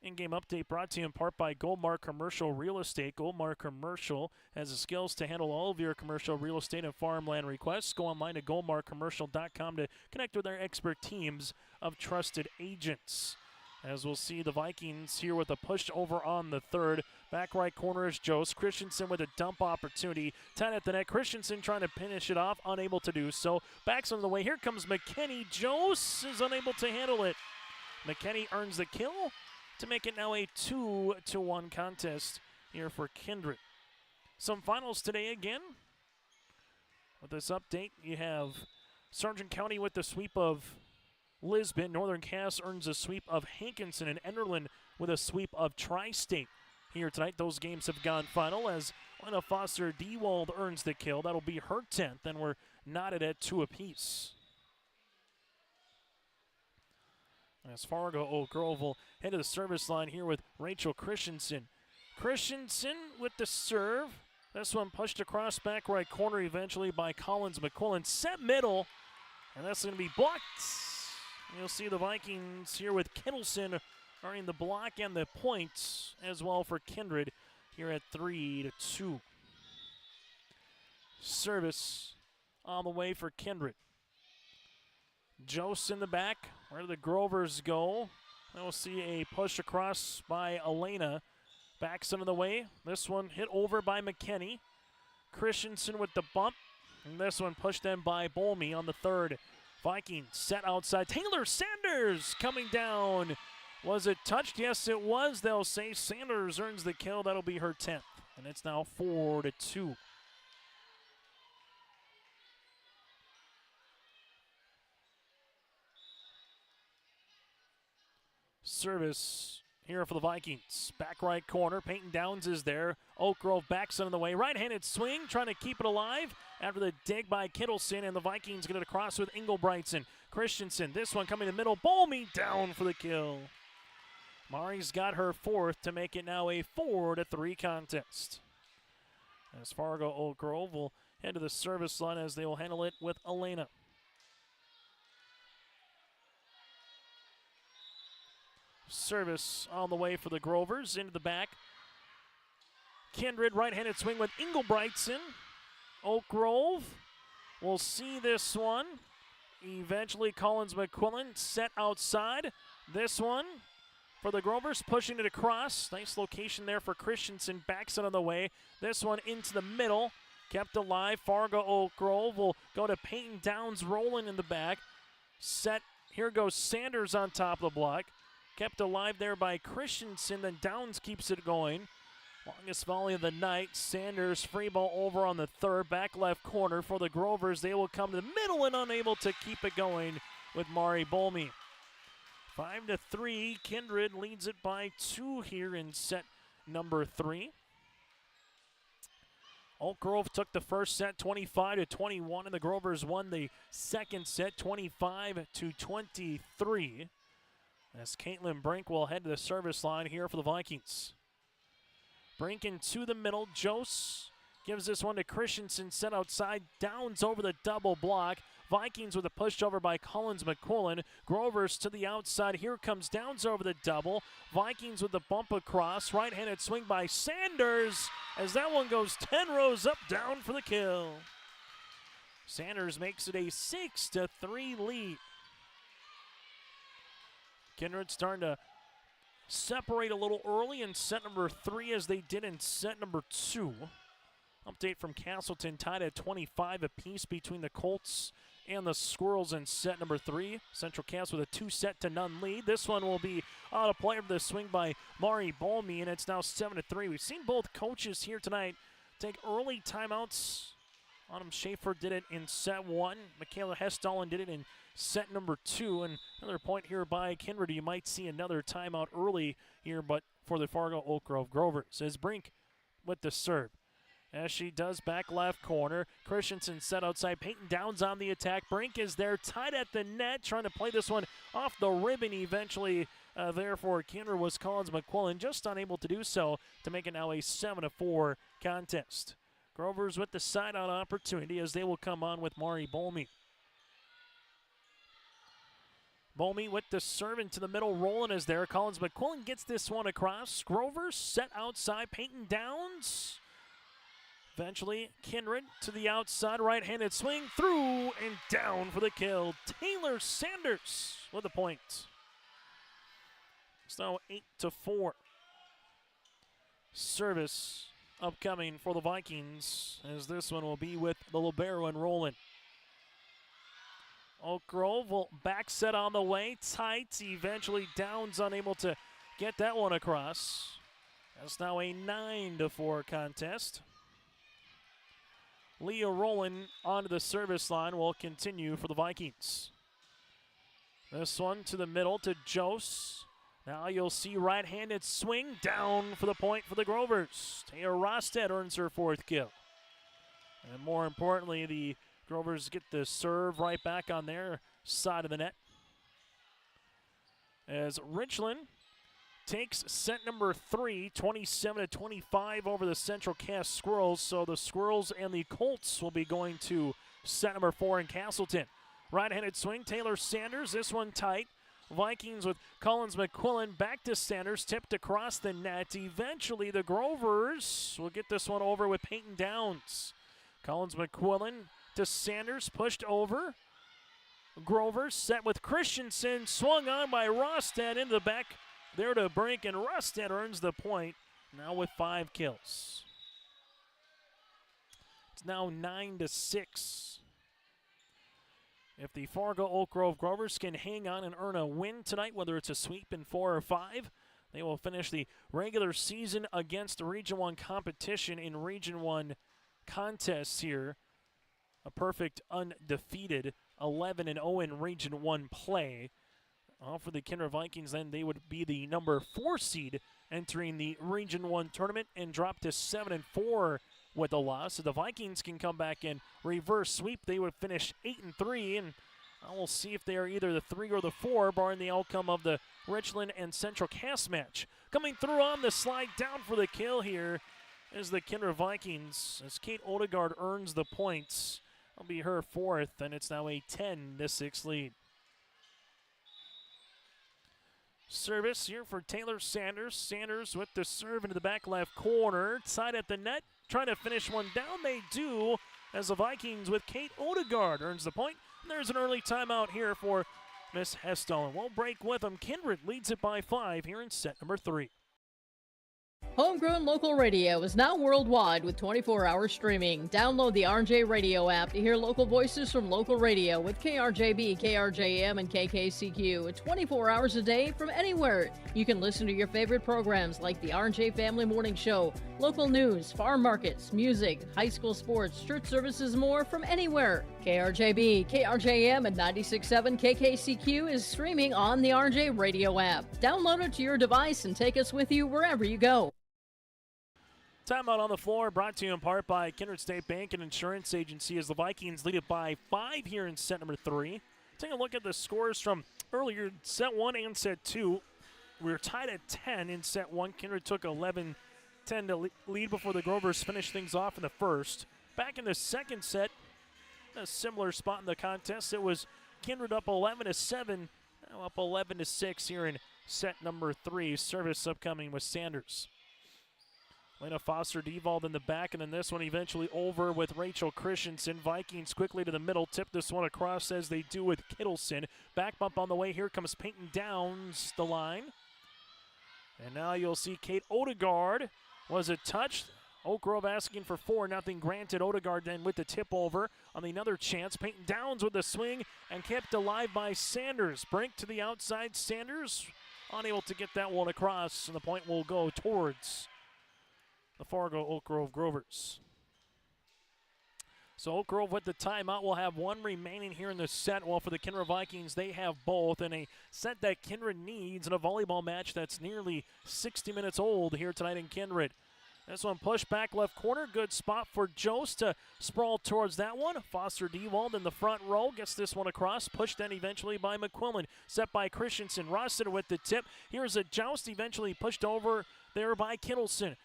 in-game update brought to you in part by Goldmark Commercial Real Estate. Goldmark Commercial has the skills to handle all of your commercial real estate and farmland requests. Go online to goldmarkcommercial.com to connect with their expert teams of trusted agents. As we'll see the Vikings here with a push over on the third. Back right corner is Jost. Christensen with a dump opportunity. Tied at the net. Christensen trying to finish it off. Unable to do so. Backs on the way. Here comes McKinney. Jost is unable to handle it. McKinney earns the kill to make it now a 2-1 contest here for Kindred. Some finals today again. With this update, you have Sargent County with the sweep of Lisbon. Northern Cass earns a sweep of Hankinson, and Enderlin with a sweep of Tri-State. Here tonight, those games have gone final as Lena Foster Dewald earns the kill. That'll be her 10th, and we're knotted at 2 apiece. As Fargo Oak Grove will head to the service line here with Rachel Christensen. Christensen with the serve. This one pushed across back right corner eventually by Collins McQuillan. Set middle, and that's going to be blocked. You'll see the Vikings here with Kittleson earning the block and the points as well for Kindred here at 3-2. Service on the way for Kindred. Jost in the back. Where do the Grovers go? We'll see a push across by Elena. Backs into the way. This one hit over by McKinney. Christensen with the bump. And this one pushed in by Bolmy on the third. Vikings set outside. Taylor Sanders coming down. Was it touched? Yes, it was. They'll say Sanders earns the kill. That'll be her 10th. And it's now 4-2. Service here for the Vikings. Back right corner. Peyton Downs is there. Oak Grove backs on the way. Right-handed swing, trying to keep it alive after the dig by Kittleson, and the Vikings get it across with Engelbreitson. Christensen, this one coming in the middle. Bolmy down for the kill. Mari's got her 4th to make it now a 4-3 contest. As Fargo Oak Grove will head to the service line as they will handle it with Elena. Service on the way for the Grovers into the back. Kindred right-handed swing with Engelbreitson. Oak Grove will see this one. Eventually Collins McQuillan set outside. This one for the Grovers, pushing it across. Nice location there for Christensen. Backs it on the way. This one into the middle. Kept alive. Fargo Oak Grove will go to Peyton Downs rolling in the back. Set. Here goes Sanders on top of the block. Kept alive there by Christensen, then Downs keeps it going. Longest volley of the night. Sanders free ball over on the third, back left corner for the Grovers. They will come to the middle and unable to keep it going with Mari Bolmy. 5-3, Kindred leads it by 2 here in set number 3. Oak Grove took the first set 25-21, and the Grovers won the second set 25-23. As Caitlin Brink will head to the service line here for the Vikings. Brink into the middle. Jost gives this one to Christensen, set outside. Downs over the double block. Vikings with a pushover by Collins McQuillan. Grovers to the outside. Here comes Downs over the double. Vikings with the bump across. Right-handed swing by Sanders as that one goes 10 rows up, down for the kill. Sanders makes it a 6-3 lead. Kindred starting to separate a little early in set number 3 as they did in set number 2. Update from Castleton, tied at 25 apiece between the Colts and the Squirrels in set number 3. Central Cass with a 2-0 lead. This one will be out of play for the swing by Mari Bolmy, and it's now 7-3. We've seen both coaches here tonight take early timeouts. Autumn Schaefer did it in set 1. Michaela Hestallen did it in set number 2. And another point here by Kindred. You might see another timeout early here, but for the Fargo Oak Grove Grovers. As Brink with the serve. As she does, back left corner. Christensen set outside. Peyton Downs on the attack. Brink is there, tied at the net, trying to play this one off the ribbon eventually. Therefore, Kindred was Collins McQuillan, just unable to do so to make it now a 7-4 contest. Grovers with the side-out opportunity as they will come on with Mari Bolmy. Bolmy with the serve into the middle, rolling is there. Collins McQuillan gets this one across. Grovers set outside. Peyton Downs. Eventually, Kindred to the outside, right-handed swing, through and down for the kill. Taylor Sanders with the point. It's now 8-4. Service upcoming for the Vikings, as this one will be with the libero and Roland. Oak Grove will back set on the way, tight. Eventually, Downs unable to get that one across. That's now a 9-4 contest. Leah Rowland onto the service line will continue for the Vikings. This one to the middle to Jose. Now you'll see right-handed swing down for the point for the Grovers. Taya Rosted earns her 4th kill. And more importantly, the Grovers get the serve right back on their side of the net. As Richland takes set number 3, 27-25 over the Central Cass Squirrels. So the Squirrels and the Colts will be going to set number 4 in Castleton. Right-handed swing, Taylor Sanders, this one tight. Vikings with Collins McQuillan back to Sanders, tipped across the net. Eventually the Grovers will get this one over with Peyton Downs. Collins McQuillan to Sanders, pushed over. Grovers set with Christensen, swung on by Rosted into the back. There to Brink, and Rosted earns the point, now with 5 kills. It's now 9-6. If the Fargo Oak Grove Grovers can hang on and earn a win tonight, whether it's a sweep in 4 or 5, they will finish the regular season against the Region 1 competition in Region 1 contests here. A perfect undefeated 11-0 in Region 1 play. For the Kindred Vikings, then they would be the number 4 seed entering the Region 1 tournament and drop to 7-4 with a loss. So the Vikings can come back and reverse sweep. They would finish 8-3, and we'll see if they are either the 3 or the 4, barring the outcome of the Richland and Central Cass match. Coming through on the slide down for the kill here is the Kindred Vikings, as Kate Odegaard earns the points. That'll be her 4th, and it's now a 10-6 lead. Service here for Taylor Sanders. Sanders with the serve into the back left corner. Side at the net. Trying to finish one down. They do, as the Vikings with Kate Odegaard earns the point. And there's an early timeout here for Miss Heston. We'll break with them. Kindred leads it by 5 here in set number 3. Homegrown local radio is now worldwide with 24-hour streaming. Download the RJ Radio app to hear local voices from local radio with KRJB, KRJM, and KKCQ 24 hours a day from anywhere. You can listen to your favorite programs like the RJ Family Morning Show, local news, farm markets, music, high school sports, church services, more from anywhere. KRJB, KRJM, and 96.7 KKCQ is streaming on the RJ Radio app. Download it to your device and take us with you wherever you go. Timeout on the floor, brought to you in part by Kindred State Bank and Insurance Agency, as the Vikings lead it by 5 here in set number 3. Take a look at the scores from earlier, set 1 and set 2. We were tied at 10 in set 1. Kindred took 11-10 to lead before the Grovers finished things off in the first. Back in the second set, a similar spot in the contest. It was Kindred up 11-7, now up 11-6 here in set number 3. Service upcoming with Sanders. Lena Foster devolved in the back, and then this one eventually over with Rachel Christensen. Vikings quickly to the middle, tip this one across as they do with Kittleson. Back bump on the way, here comes Peyton Downs the line. And now you'll see Kate Odegaard was a touch. Oak Grove asking for 4, nothing granted. Odegaard then with the tip over on another chance. Peyton Downs with the swing and kept alive by Sanders. Brink to the outside, Sanders unable to get that one across, and the point will go towards the Fargo Oak Grove Grovers. So Oak Grove with the timeout will have one remaining here in the set. While for the Kindred Vikings, they have both in a set that Kindred needs in a volleyball match that's nearly 60 minutes old here tonight in Kindred. This one pushed back left corner. Good spot for Jost to sprawl towards that one. Foster Dewald in the front row gets this one across. Pushed then eventually by McQuillan. Set by Christensen. Rossiter with the tip. Here's a joust eventually pushed over there by Kittleson.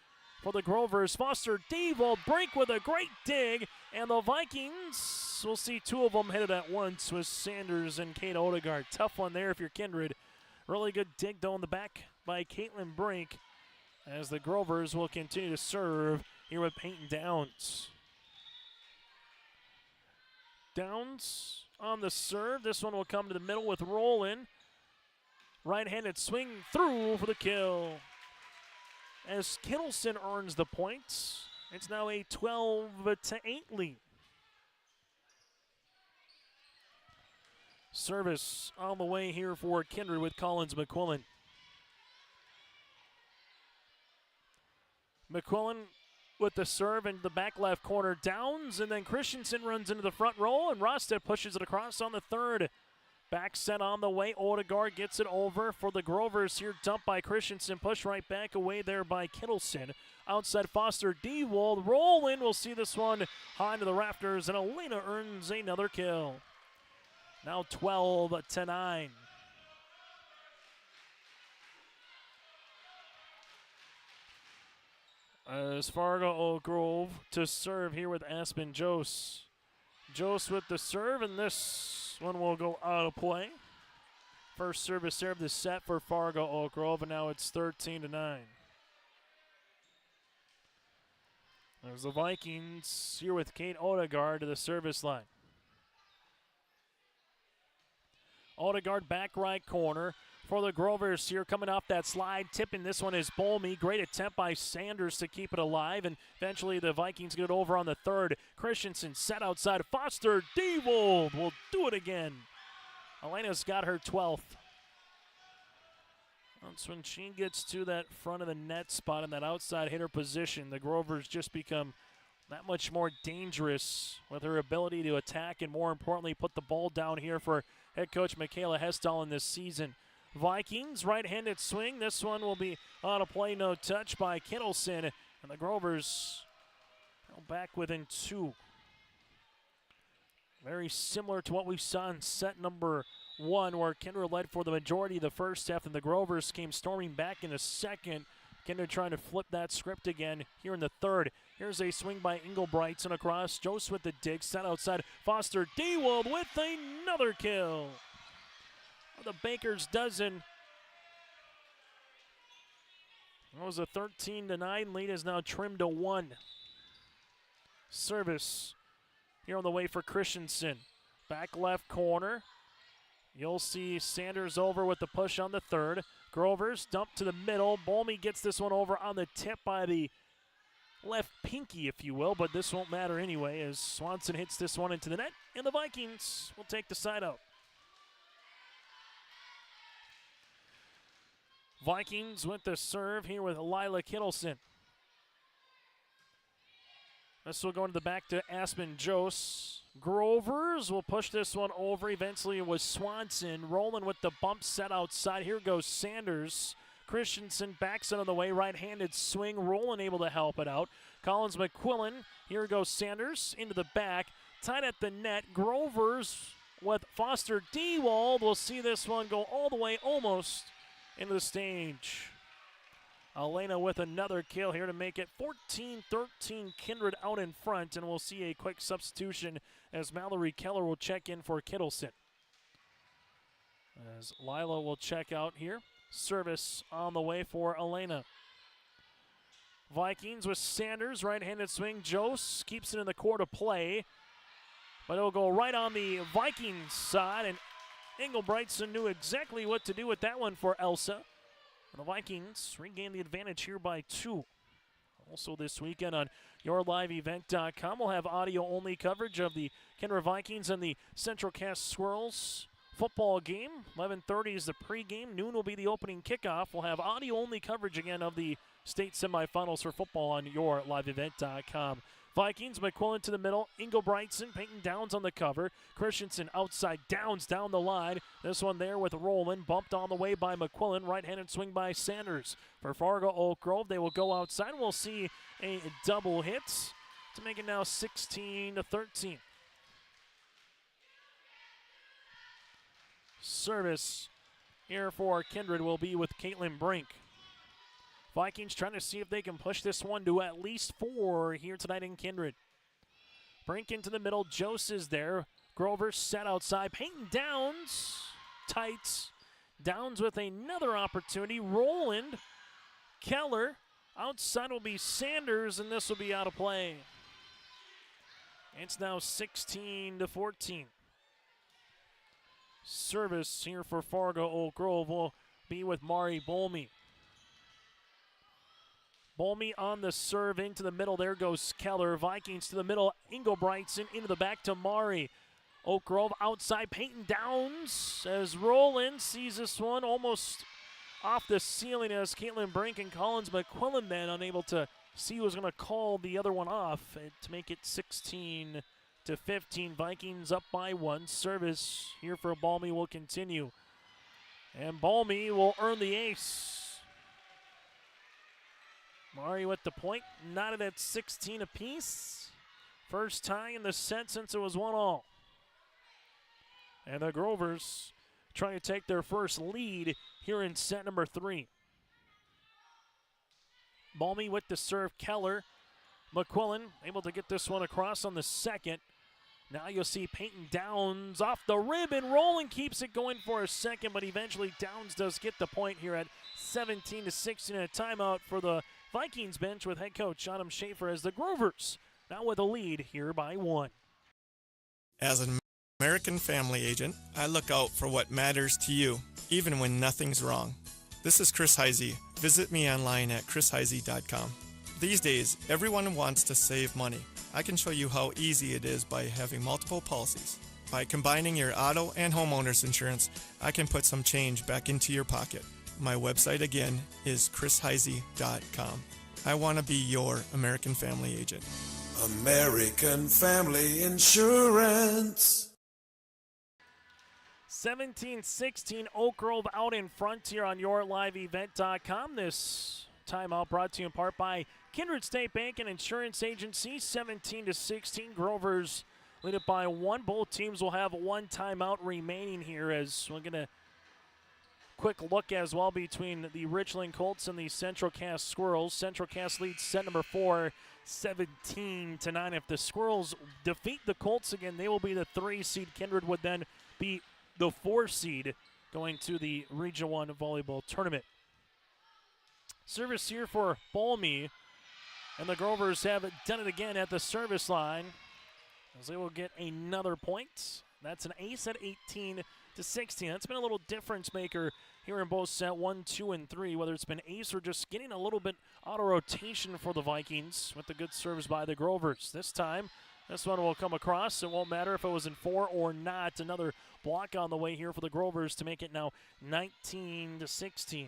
For the Grovers, Foster Dewald break with a great dig. And the Vikings, we'll see two of them hit it at once with Sanders and Kate Odegaard. Tough one there if you're Kindred. Really good dig though in the back by Caitlin Brink, as the Grovers will continue to serve here with Peyton Downs. Downs on the serve. This one will come to the middle with Roland. Right-handed swing through for the kill. As Kittleson earns the points, it's now a 12-8 lead. Service on the way here for Kindred with Collins McQuillan. McQuillan with the serve into the back left corner. Downs, and then Christensen runs into the front row, and Rosted pushes it across on the third. Back set on the way. Odegaard gets it over for the Grovers here. Dumped by Christensen. Push right back away there by Kittleson. Outside Foster Dewald. Roland will see this one high into the rafters, and Elena earns another kill. Now 12-9. As Fargo Oak Grove to serve here with Aspen Jost. Jost with the serve, and this one will go out of play. First service serve this set for Fargo Oak Grove, and now it's 13-9. There's the Vikings here with Kate Odegaard to the service line. Odegaard back right corner for the Grovers here, coming off that slide. Tipping this one is Bolmy. Great attempt by Sanders to keep it alive, and eventually the Vikings get it over on the third. Christensen set outside. Foster Dewald will do it again. Elena's got her 12th. That's when she gets to that front of the net spot in that outside hitter position. The Grovers just become that much more dangerous with her ability to attack and, more importantly, put the ball down here for head coach Michaela Hestall in this season. Vikings, right-handed swing. This one will be on a play, no touch by Kittleson. And the Grovers back within two. Very similar to what we saw in set number one, where Kindred led for the majority of the first half, and the Grovers came storming back in the second. Kindred trying to flip that script again here in the third. Here's a swing by Engelbrechtson across. Jost with the dig, set outside. Foster Dewald with another kill. The Baker's dozen. That was a 13-9 lead, is now trimmed to 1. Service here on the way for Christensen. Back left corner. You'll see Sanders over with the push on the third. Grovers dump to the middle. Bolmy gets this one over on the tip by the left pinky, if you will, but this won't matter anyway as Swanson hits this one into the net, and the Vikings will take the side out. Vikings with the serve here with Lila Kittleson. This will go into the back to Aspen Jost. Grovers will push this one over. Eventually it was Swanson. Rolling with the bump set outside. Here goes Sanders. Christensen backs it on the way. Right-handed swing. Roland able to help it out. Collins McQuillan. Here goes Sanders into the back. Tied at the net. Grovers with Foster Dewald. We'll see this one go all the way almost into the stage. Elena with another kill here to make it 14-13. Kindred out in front, and we'll see a quick substitution as Mallory Keller will check in for Kittleson. As Lila will check out here. Service on the way for Elena. Vikings with Sanders, right-handed swing. Jost keeps it in the court of play, but it'll go right on the Vikings side, and Engelbrechtson knew exactly what to do with that one for Elsa. And the Vikings regain the advantage here by 2. Also this weekend on YourLiveEvent.com, we'll have audio-only coverage of the Kindred Vikings and the Central Cass Squirrels football game. 11:30 is the pregame. Noon will be the opening kickoff. We'll have audio-only coverage again of the state semifinals for football on YourLiveEvent.com. Vikings, McQuillan to the middle. Engelbrechtson, Peyton Downs on the cover. Christensen outside, Downs down the line. This one there with Rowland, bumped on the way by McQuillan. Right-handed swing by Sanders. For Fargo Oak Grove, they will go outside. We'll see a double hit to make it now 16-13. Service here for Kindred will be with Caitlin Brink. Vikings trying to see if they can push this one to at least 4 here tonight in Kindred. Brink into the middle. Jose is there. Grover set outside. Peyton Downs. Tights. Downs with another opportunity. Rowland. Keller. Outside will be Sanders, and this will be out of play. It's now 16-14. Service here for Fargo Oak Grove will be with Mari Bolmy. Bolmy on the serve into the middle. There goes Keller. Vikings to the middle. Engelbrechtson into the back to Mari. Oak Grove outside. Peyton Downs as Rowland sees this one almost off the ceiling as Caitlin Brink and Collins McQuillan then unable to see who was going to call the other one off to make it 16-15. Vikings up by 1. Service here for Balmy will continue. And Balmy will earn the ace. Mari with the point, knotted at 16 apiece. First tie in the set since it was 1-all. And the Grovers trying to take their first lead here in set number 3. Balmy with the serve, Keller. McQuillan able to get this one across on the second. Now you'll see Peyton Downs off the rib, and Rowland keeps it going for a second, but eventually Downs does get the point here at 17-16 and a timeout for the Vikings bench with head coach Adam Schaefer as the Grovers now with a lead here by 1. As an American family agent, I look out for what matters to you, even when nothing's wrong. This is Chris Heisey. Visit me online at chrisheisey.com. These days, everyone wants to save money. I can show you how easy it is by having multiple policies. By combining your auto and homeowner's insurance, I can put some change back into your pocket. My website again is chrisheisey.com. I want to be your American family agent. American Family Insurance. 17-16, Oak Grove out in front here on yourliveevent.com. This timeout brought to you in part by Kindred State Bank and Insurance Agency. 17-16, Grovers lead it by 1. Both teams will have 1 timeout remaining here as we're going to quick look as well between the Richland Colts and the Central Cass Squirrels. Central Cass leads set number 4, 17-9. If the Squirrels defeat the Colts again, they will be the 3 seed. Kindred would then be the 4 seed going to the Region 1 volleyball tournament. Service here for Balmy, and the Grovers have done it again at the service line as they will get another point. That's an ace at 18-16. That's been a little difference maker here in both set 1, 2, and 3, whether it's been ace or just getting a little bit out of rotation for the Vikings with the good serves by the Grovers. This time, this one will come across. It won't matter if it was in 4 or not. Another block on the way here for the Grovers to make it now 19-16.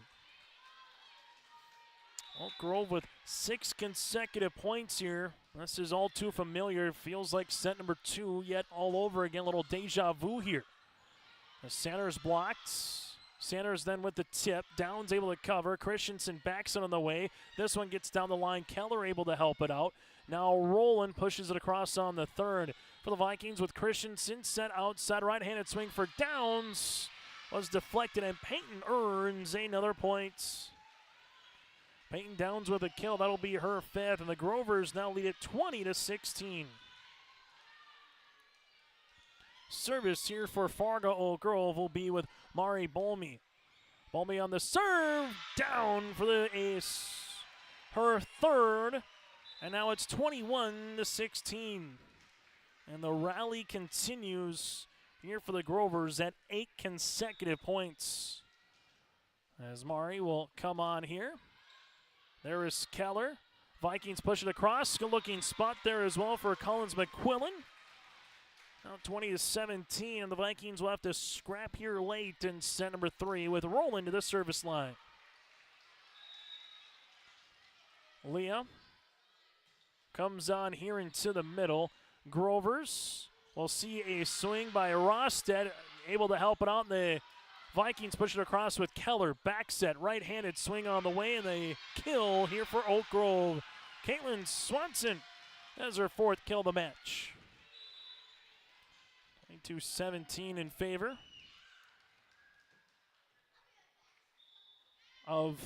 Oak Grove with 6 consecutive points here. This is all too familiar. It feels like set number 2 yet all over again. A little deja vu here. As Sanders blocked. Sanders then with the tip. Downs able to cover. Christensen backs it on the way. This one gets down the line. Keller able to help it out. Now Rowland pushes it across on the third for the Vikings with Christensen set outside. Right-handed swing for Downs was deflected, and Peyton earns another point. Peyton Downs with a kill. That'll be her 5th, and the Grovers now lead it 20-16. Service here for Fargo Oak Grove will be with Mari Bolmy. Bolmy on the serve, down for the ace. Her 3rd, and now it's 21-16. And the rally continues here for the Grovers at 8 consecutive points. As Mari will come on here. There is Keller. Vikings push it across. Good looking spot there as well for Collins McQuillan. Now 20-17, and the Vikings will have to scrap here late in set number 3 with Rowland to the service line. Leah comes on here into the middle. Grovers will see a swing by Rosted, able to help it out. The Vikings push it across with Keller. Back set, right-handed swing on the way, and they kill here for Oak Grove. Caitlin Swanson has her 4th kill of the match. 22-17 in favor of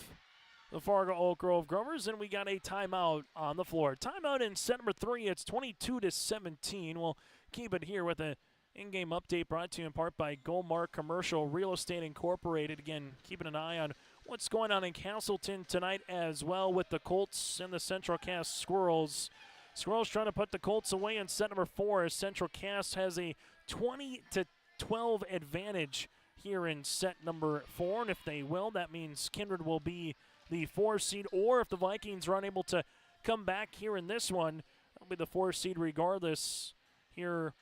the Fargo Oak Grove Grovers, and we got a timeout on the floor. Timeout in set number 3. It's 22-17. We'll keep it here with an in-game update brought to you in part by Goldmark Commercial Real Estate Incorporated. Again, keeping an eye on what's going on in Castleton tonight as well with the Colts and the Central Cass Squirrels. Squirrels trying to put the Colts away in set number 4 as Central Cass has a 20-12 advantage here in set number 4. And if they will, that means Kindred will be the 4 seed, or if the Vikings are unable to come back here in this one, that'll be the 4 seed regardless here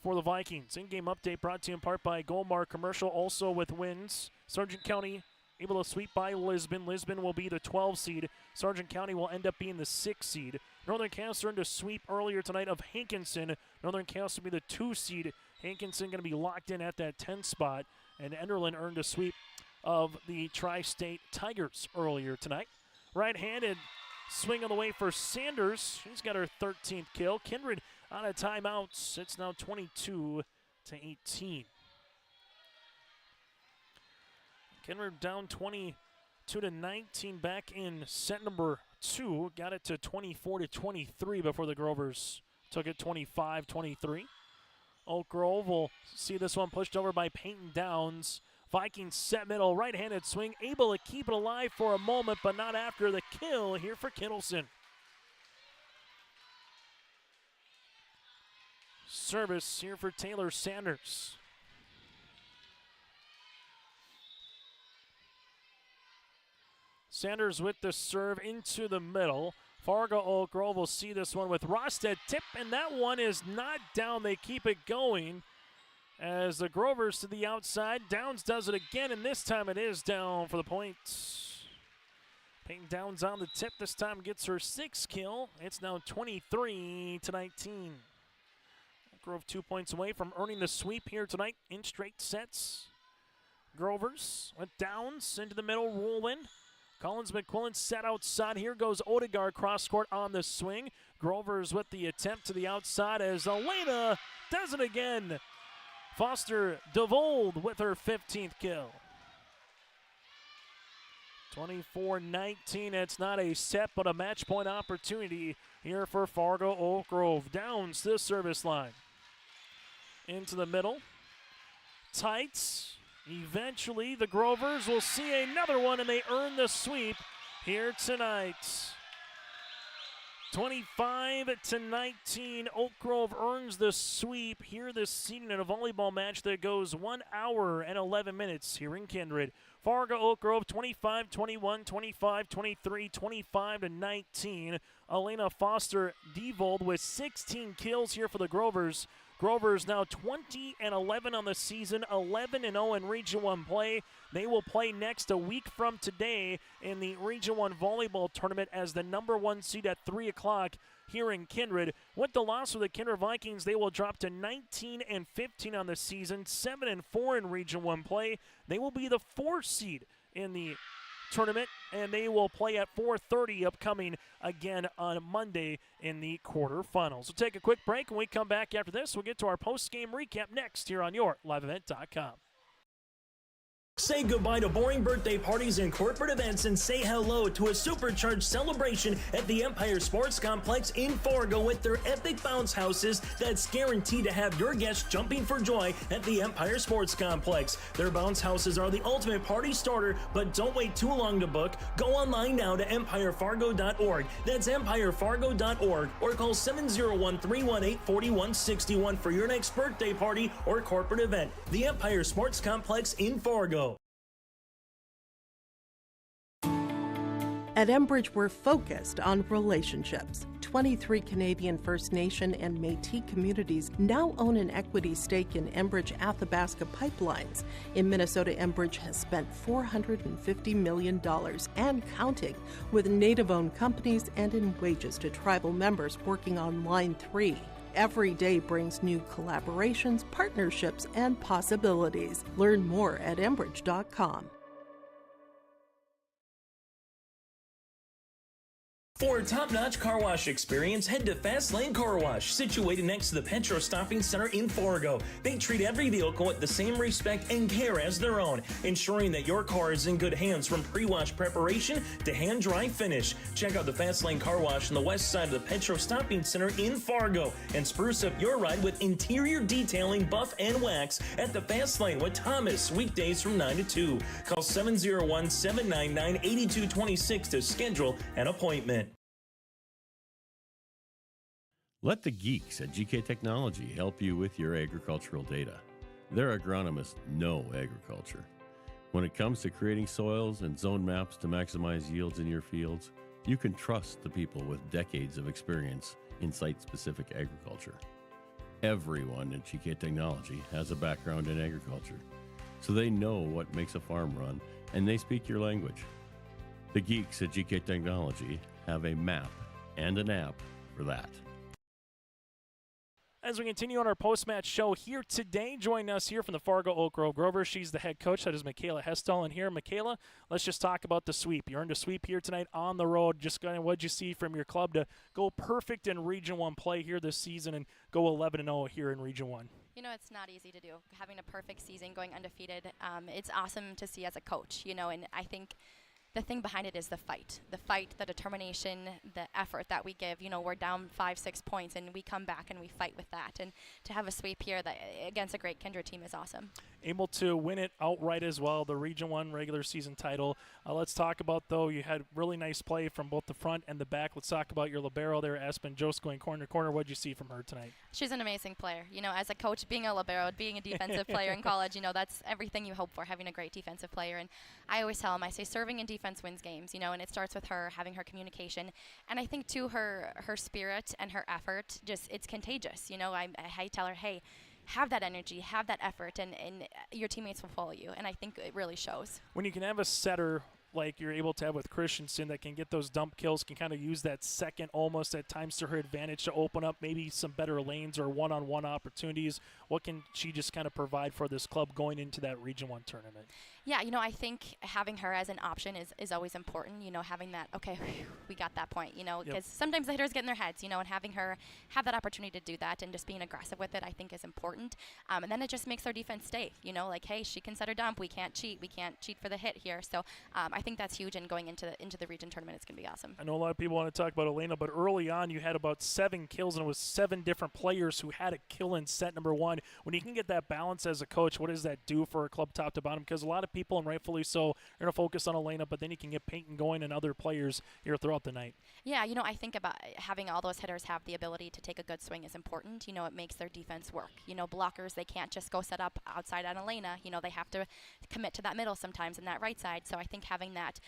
for the Vikings. In-game update brought to you in part by Goldmark Commercial, also with wins. Sargent County able to sweep by Lisbon. Lisbon will be the 12 seed. Sargent County will end up being the 6 seed. Northern Cass earned a sweep earlier tonight of Hankinson. Northern Cass will be the 2 seed. Hankinson going to be locked in at that 10 spot. And Enderlin earned a sweep of the Tri-State Tigers earlier tonight. Right-handed swing on the way for Sanders. She's got her 13th kill. Kindred out of timeouts. It's now 22-18. Kindred down 22-19 back in set number 2. Got it to 24-23 before the Grovers took it 25-23. Oak Grove will see this one pushed over by Peyton Downs. Vikings set middle, right-handed swing, able to keep it alive for a moment, but not after the kill here for Kittleson. Service here for Taylor Sanders. Sanders with the serve into the middle. Fargo Oak Grove will see this one with Rosted tip, and that one is not down. They keep it going as the Grovers to the outside. Downs does it again, and this time it is down for the point. Peyton Downs on the tip. This time gets her 6th kill. It's now 23-19. Oak Grove 2 points away from earning the sweep here tonight in straight sets. Grovers with Downs into the middle, rolling. Collins McQuillan set outside. Here goes Odegaard cross court on the swing. Grovers with the attempt to the outside as Elena does it again. Foster DeVold with her 15th kill. 24-19. It's not a set, but a match point opportunity here for Fargo Oak Grove. Downs this service line. Into the middle. Tights. Eventually, the Grovers will see another one, and they earn the sweep here tonight. 25-19, Oak Grove earns the sweep here this evening in a volleyball match that goes 1 hour and 11 minutes here in Kindred. Fargo Oak Grove 25-21, 25-23, 25-19. Elena Foster Devold with 16 kills here for the Grovers. Grovers now 20-11 on the season, 11-0 in Region 1 play. They will play next a week from today in the Region 1 volleyball tournament as the number 1 seed at 3 o'clock here in Kindred. With the loss of the Kindred Vikings, they will drop to 19-15 on the season, 7-4 in Region 1 play. They will be the 4th seed in the tournament, and they will play at 4:30 upcoming again on Monday in the quarterfinals. We'll take a quick break. When we come back after this, we'll get to our post-game recap next here on your LiveEvent.com. Say goodbye to boring birthday parties and corporate events and say hello to a supercharged celebration at the Empire Sports Complex in Fargo with their epic bounce houses that's guaranteed to have your guests jumping for joy at the Empire Sports Complex. Their bounce houses are the ultimate party starter, but don't wait too long to book. Go online now to empirefargo.org. That's empirefargo.org, or call 701-318-4161 for your next birthday party or corporate event. The Empire Sports Complex in Fargo. At Enbridge, we're focused on relationships. 23 Canadian First Nation and Métis communities now own an equity stake in Enbridge-Athabasca pipelines. In Minnesota, Enbridge has spent $450 million and counting, with Native-owned companies and in wages to tribal members working on Line 3. Every day brings new collaborations, partnerships, and possibilities. Learn more at Enbridge.com. For a top-notch car wash experience, head to Fast Lane Car Wash, situated next to the Petro Stopping Center in Fargo. They treat every vehicle with the same respect and care as their own, ensuring that your car is in good hands from pre-wash preparation to hand-dry finish. Check out the Fast Lane Car Wash on the west side of the Petro Stopping Center in Fargo and spruce up your ride with interior detailing, buff, and wax at the Fast Lane with Thomas, weekdays from 9 to 2. Call 701-799-8226 to schedule an appointment. Let the geeks at GK Technology help you with your agricultural data. Their agronomists know agriculture. When it comes to creating soils and zone maps to maximize yields in your fields, you can trust the people with decades of experience in site-specific agriculture. Everyone at GK Technology has a background in agriculture, so they know what makes a farm run, and they speak your language. The geeks at GK Technology have a map and an app for that. As we continue on our post-match show here today, joining us here from the Fargo Oak Grove Grovers, she's the head coach. That is Michaela Hestall. And here, Michaela, let's just talk about the sweep. You earned a sweep here tonight on the road. Just kind of what'd you see from your club to go perfect in Region 1 play here this season and go 11-0 here in Region 1? You know, it's not easy to do. Having a perfect season, going undefeated, it's awesome to see as a coach, you know, and I think the thing behind it is the fight, the determination, the effort that we give. You know, we're down 5-6 points, and we come back and we fight with that. And to have a sweep here that against a great Kindred team is awesome. Able to win it outright as well, the Region 1 regular season title. Let's talk about, though, you had really nice play from both the front and the back. Let's talk about your libero there, Aspen Jost, going corner to corner. What did you see from her tonight? She's an amazing player. You know, as a coach, being a libero, being a defensive player in college, you know, that's everything you hope for, having a great defensive player. And I always tell them, I say serving and defense wins games, you know, and it starts with her having her communication. And I think, too, her spirit and her effort, just it's contagious. You know, I tell her, hey, have that energy, have that effort, and your teammates will follow you. And I think it really shows. When you can have a setter like you're able to have with Christensen that can get those dump kills, can kind of use that second almost at times to her advantage to open up maybe some better lanes or one-on-one opportunities, what can she just kind of provide for this club going into that Region 1 tournament? Yeah, you know, I think having her as an option is always important, you know, having that, okay, we got that point, you know, because sometimes the hitters get in their heads, you know, and having her have that opportunity to do that and just being aggressive with it, I think is important. And then it just makes our defense stay, you know, like, hey, she can set her dump, we can't cheat for the hit here. So I think that's huge, and going into the region tournament, it's going to be awesome. I know a lot of people want to talk about Elena, but early on you had about 7 kills, and it was 7 different players who had a kill in set number 1. When you can get that balance as a coach, what does that do for a club top to bottom? Because a lot of people, and rightfully so, are going to focus on Elena, but then you can get Peyton going and other players here throughout the night. Yeah, you know, I think about having all those hitters have the ability to take a good swing is important. You know, it makes their defense work. You know, blockers, they can't just go set up outside on Elena. You know, they have to commit to that middle sometimes and that right side. So I think having that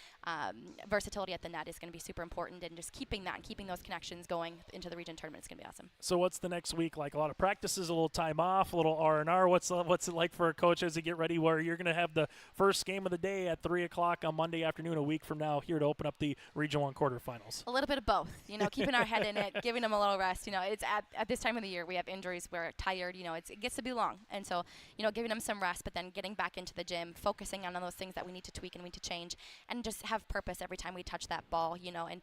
versatility at the net is going to be super important, and just keeping that and keeping those connections going into the region tournament is going to be awesome. So what's the next week like? A lot of practices, a little time off, a little R&R. What's it like for a coach as you get ready, where you're going to have the first game of the day at 3 o'clock on Monday afternoon, a week from now, here to open up the Region 1 quarterfinals? A little bit of both, you know, keeping our head in it, giving them a little rest. You know, it's at this time of the year we have injuries, we're tired, you know, it gets to be long. And so, you know, giving them some rest, but then getting back into the gym, focusing on those things that we need to tweak and we need to change, and just have purpose every time we touch that ball, you know, and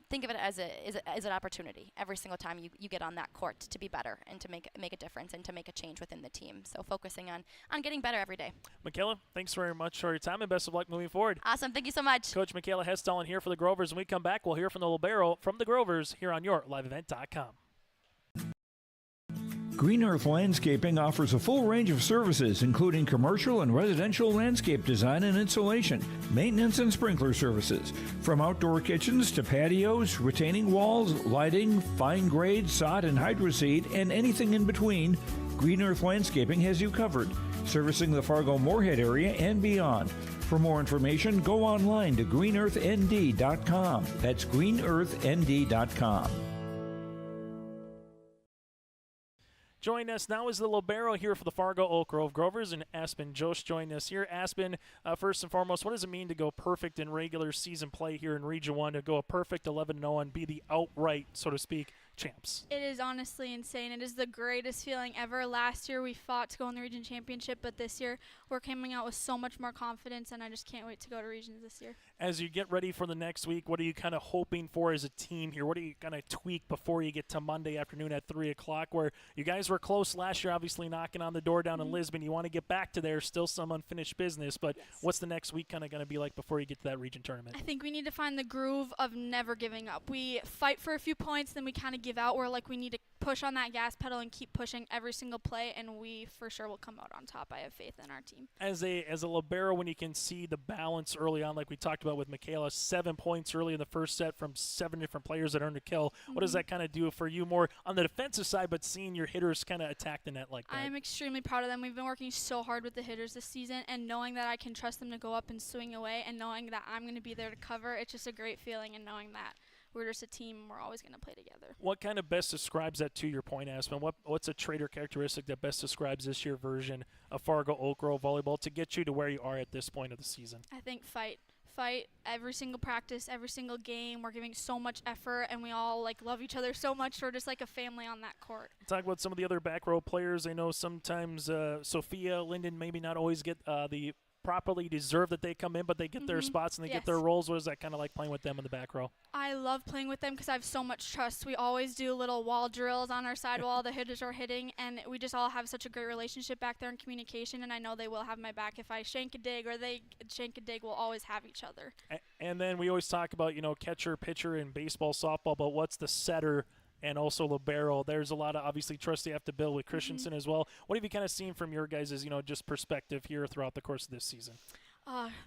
think of it as an opportunity every single time you get on that court to be better and to make a difference and to make a change within the team. So focusing on getting better every day. Michaela, thanks very much for your time, and best of luck moving forward. Awesome. Thank you so much. Coach Michaela Hestall here for the Grovers. When we come back, we'll hear from the libero from the Grovers here on YourLiveEvent.com. Green Earth Landscaping offers a full range of services, including commercial and residential landscape design and installation, maintenance and sprinkler services. From outdoor kitchens to patios, retaining walls, lighting, fine grade, sod and hydroseed, and anything in between, Green Earth Landscaping has you covered, servicing the Fargo-Moorhead area and beyond. For more information, go online to greenearthnd.com. That's greenearthnd.com. Joining us now is the libero here for the Fargo Oak Grove Grovers, and Aspen Jost joining us here. Aspen, first and foremost, what does it mean to go perfect in regular season play here in Region 1, to go a perfect 11-0 and be the outright, so to speak, champs? It is honestly insane. It is the greatest feeling ever. Last year we fought to go in the region championship, but this year we're coming out with so much more confidence, and I just can't wait to go to regions this year. As you get ready for the next week, what are you kind of hoping for as a team here? What are you going to tweak before you get to Monday afternoon at 3 o'clock, where you guys were close last year, obviously knocking on the door down in Lisbon? You want to get back to there, still some unfinished business, but what's the next week kind of going to be like before you get to that region tournament? I think we need to find the groove of never giving up. We fight for a few points, then we kind of give out. We're like, we need to push on that gas pedal and keep pushing every single play, and we for sure will come out on top. I have faith in our team. As a libero, when you can see the balance early on, like we talked about with Michaela, 7 points early in the first set from 7 different players that earned a kill, what does that kind of do for you more on the defensive side, but seeing your hitters kind of attack the net like that? I'm extremely proud of them. We've been working so hard with the hitters this season, and knowing that I can trust them to go up and swing away, and knowing that I'm going to be there to cover, it's just a great feeling, and knowing that we're just a team, we're always going to play together. What kind of best describes that, to your point, Aspen? What's a trait or characteristic that best describes this year version of Fargo Oak Grove volleyball to get you to where you are at this point of the season? I think fight every single practice, every single game. We're giving so much effort, and we all love each other so much. We're just like a family on that court. Talk about some of the other back row players. I know sometimes Sophia, Linden maybe not always get the properly deserve that they come in, but they get their spots and they get their roles. What is that kind of like playing with them in the back row? I love playing with them because I have so much trust. We always do little wall drills on our side wall. The hitters are hitting, and we just all have such a great relationship back there in communication, and I know they will have my back. If I shank a dig or they shank a dig, we'll always have each other. And then we always talk about, catcher, pitcher in baseball, softball, but what's the setter and also libero? There's a lot of, obviously, trust you have to build with Christensen as well. What have you kind of seen from your guys' just perspective here throughout the course of this season?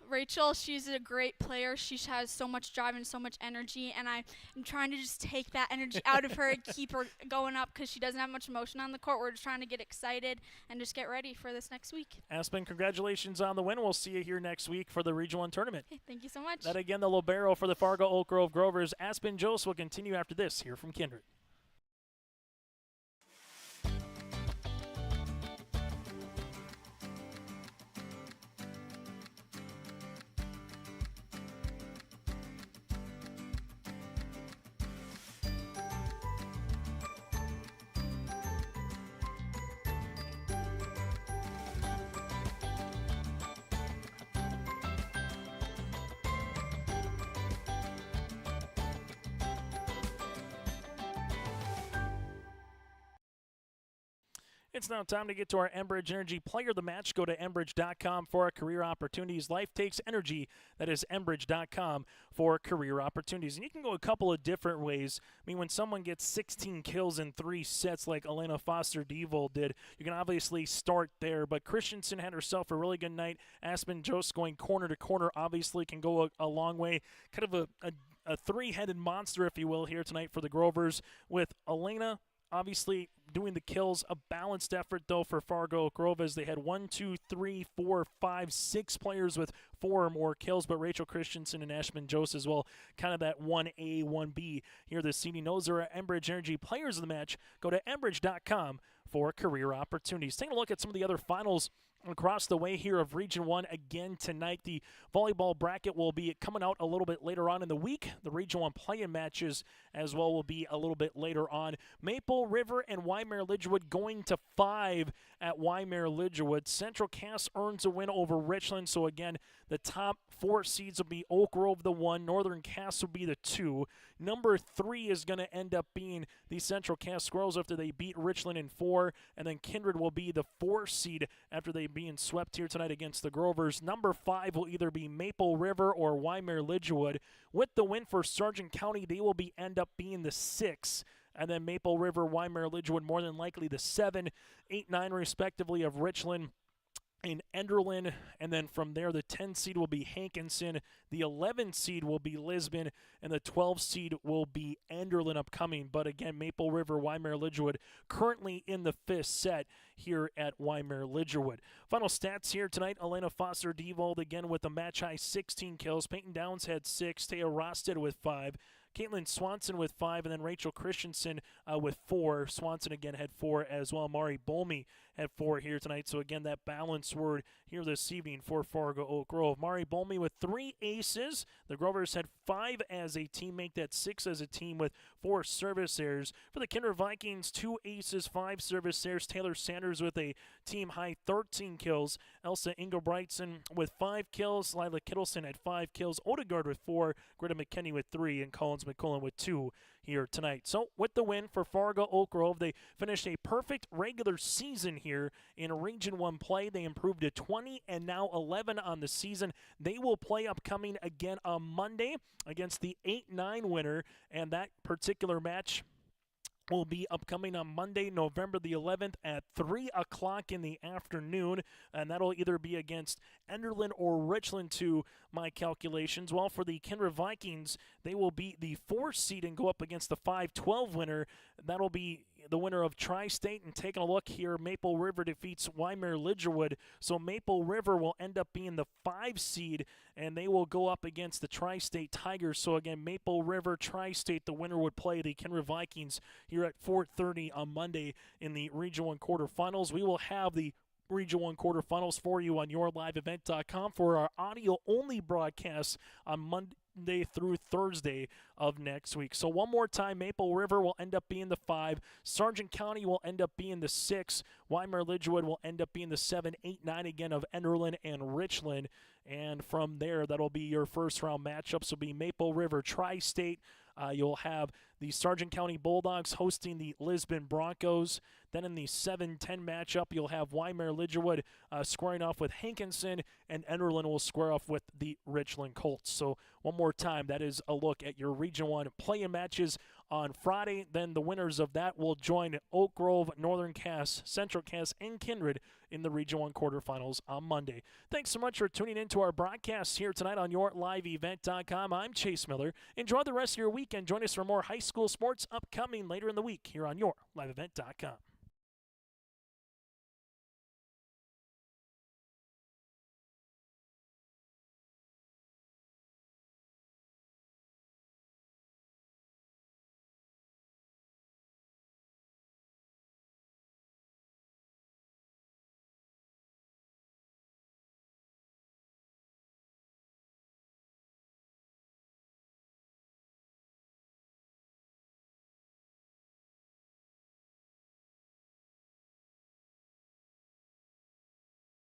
Rachel, she's a great player. She has so much drive and so much energy, and I'm trying to just take that energy out of her and keep her going up because she doesn't have much emotion on the court. We're just trying to get excited and just get ready for this next week. Aspen, congratulations on the win. We'll see you here next week for the Region 1 tournament. Okay, thank you so much. That again, the libero for the Fargo Oak Grove Grovers. Aspen Jost will continue after this here from Kindred. It's now time to get to our Enbridge Energy Player of the Match. Go to Enbridge.com for our career opportunities. Life takes energy. That is Enbridge.com for career opportunities. And you can go a couple of different ways. I mean, when someone gets 16 kills in 3 sets like Elena Foster-Devold did, you can obviously start there. But Christensen had herself a really good night. Aspen Jost going corner to corner obviously can go a long way. Kind of a three-headed monster, if you will, here tonight for the Grovers, with Elena obviously doing the kills. A balanced effort, though, for Fargo Oak Grove, as they had 1, 2, 3, 4, 5, 6 players with 4 or more kills, but Rachel Christensen and Aspen Jost as well, kind of that 1A, 1B here this evening. Those are our Enbridge Energy Players of the Match. Go to Enbridge.com for career opportunities. Taking a look at some of the other finals across the way here of Region 1 again tonight. The volleyball bracket will be coming out a little bit later on in the week. The Region 1 play-in matches as well will be a little bit later on. Maple River and Waimea Lidgerwood going to 5 at Waimea Lidgerwood. Central Cass earns a win over Richland. So again, the top 4 seeds will be Oak Grove the 1, Northern Cass will be the 2. Number 3 is going to end up being the Central Cass Squirrels after they beat Richland in 4, and then Kindred will be the 4 seed after they being swept here tonight against the Grovers. Number 5 will either be Maple River or Waimea Lidgerwood. With the win for Sargent County, they will end up being the 6. And then Maple River, Waimea Lidgerwood more than likely the 7, 8, 9 respectively of Richland in Enderlin, and then from there the 10 seed will be Hankinson, the 11 seed will be Lisbon, and the 12 seed will be Enderlin upcoming. But again, Maple River, Waimea Lidgerwood currently in the 5th set here at Waimea Lidgerwood. Final stats here tonight: Elena Foster-Devold again with a match high 16 kills. Peyton Downs had 6, Taya Rosted with 5, Caitlin Swanson with 5, and then Rachel Christensen with 4. Swanson again had 4 as well. Mari Bolmy had 4 here tonight. So again, that balanced word here this evening for Fargo Oak Grove. Mari Bolmy with 3 aces. The Grovers had 5 as a team, make that 6 as a team with 4 service errors. For the Kindred Vikings, 2 aces, 5 service errors. Taylor Sanders with a team high 13 kills. Elsa Ingebrigtsen with 5 kills. Lila Kittleson had 5 kills. Odegaard with 4. Greta McKinney with 3. And Collins McCullen with 2 here tonight. So with the win for Fargo Oak Grove, they finished a perfect regular season here in Region 1 play. They improved to 20 and now 11 on the season. They will play upcoming again on Monday against the 8-9 winner, and that particular match will be upcoming on Monday, November the 11th at 3 o'clock in the afternoon, and that'll either be against Enderlin or Richland to my calculations. While for the Kindred Vikings, they will beat the 4 seed and go up against the 5-12 winner. That'll be the winner of Tri-State. And taking a look here, Maple River defeats Weimar Lidgerwood. So Maple River will end up being the 5 seed, and they will go up against the Tri-State Tigers. So again, Maple River, Tri-State, the winner would play the Kindred Vikings here at 4:30 on Monday in the Region 1 quarterfinals. We will have the Region 1 quarterfinals for you on yourliveevent.com for our audio-only broadcasts on Monday through Thursday of next week. So one more time, Maple River will end up being the 5. Sargent County will end up being the 6. Weimar Lidgerwood will end up being the 7, 8, 9 again of Enderlin and Richland. And from there, that'll be your first-round matchups. Will be Maple River, Tri-State. You'll have the Sargent County Bulldogs hosting the Lisbon Broncos. Then in the 7-10 matchup, you'll have Weimar Lidgerwood squaring off with Hankinson, and Enderlin will square off with the Richland Colts. So one more time, that is a look at your Region 1 play-in matches on Friday. Then the winners of that will join Oak Grove, Northern Cass, Central Cass, and Kindred in the Region 1 quarterfinals on Monday. Thanks so much for tuning in to our broadcast here tonight on yourliveevent.com. I'm Chase Miller. Enjoy the rest of your weekend. Join us for more high school sports upcoming later in the week here on yourliveevent.com.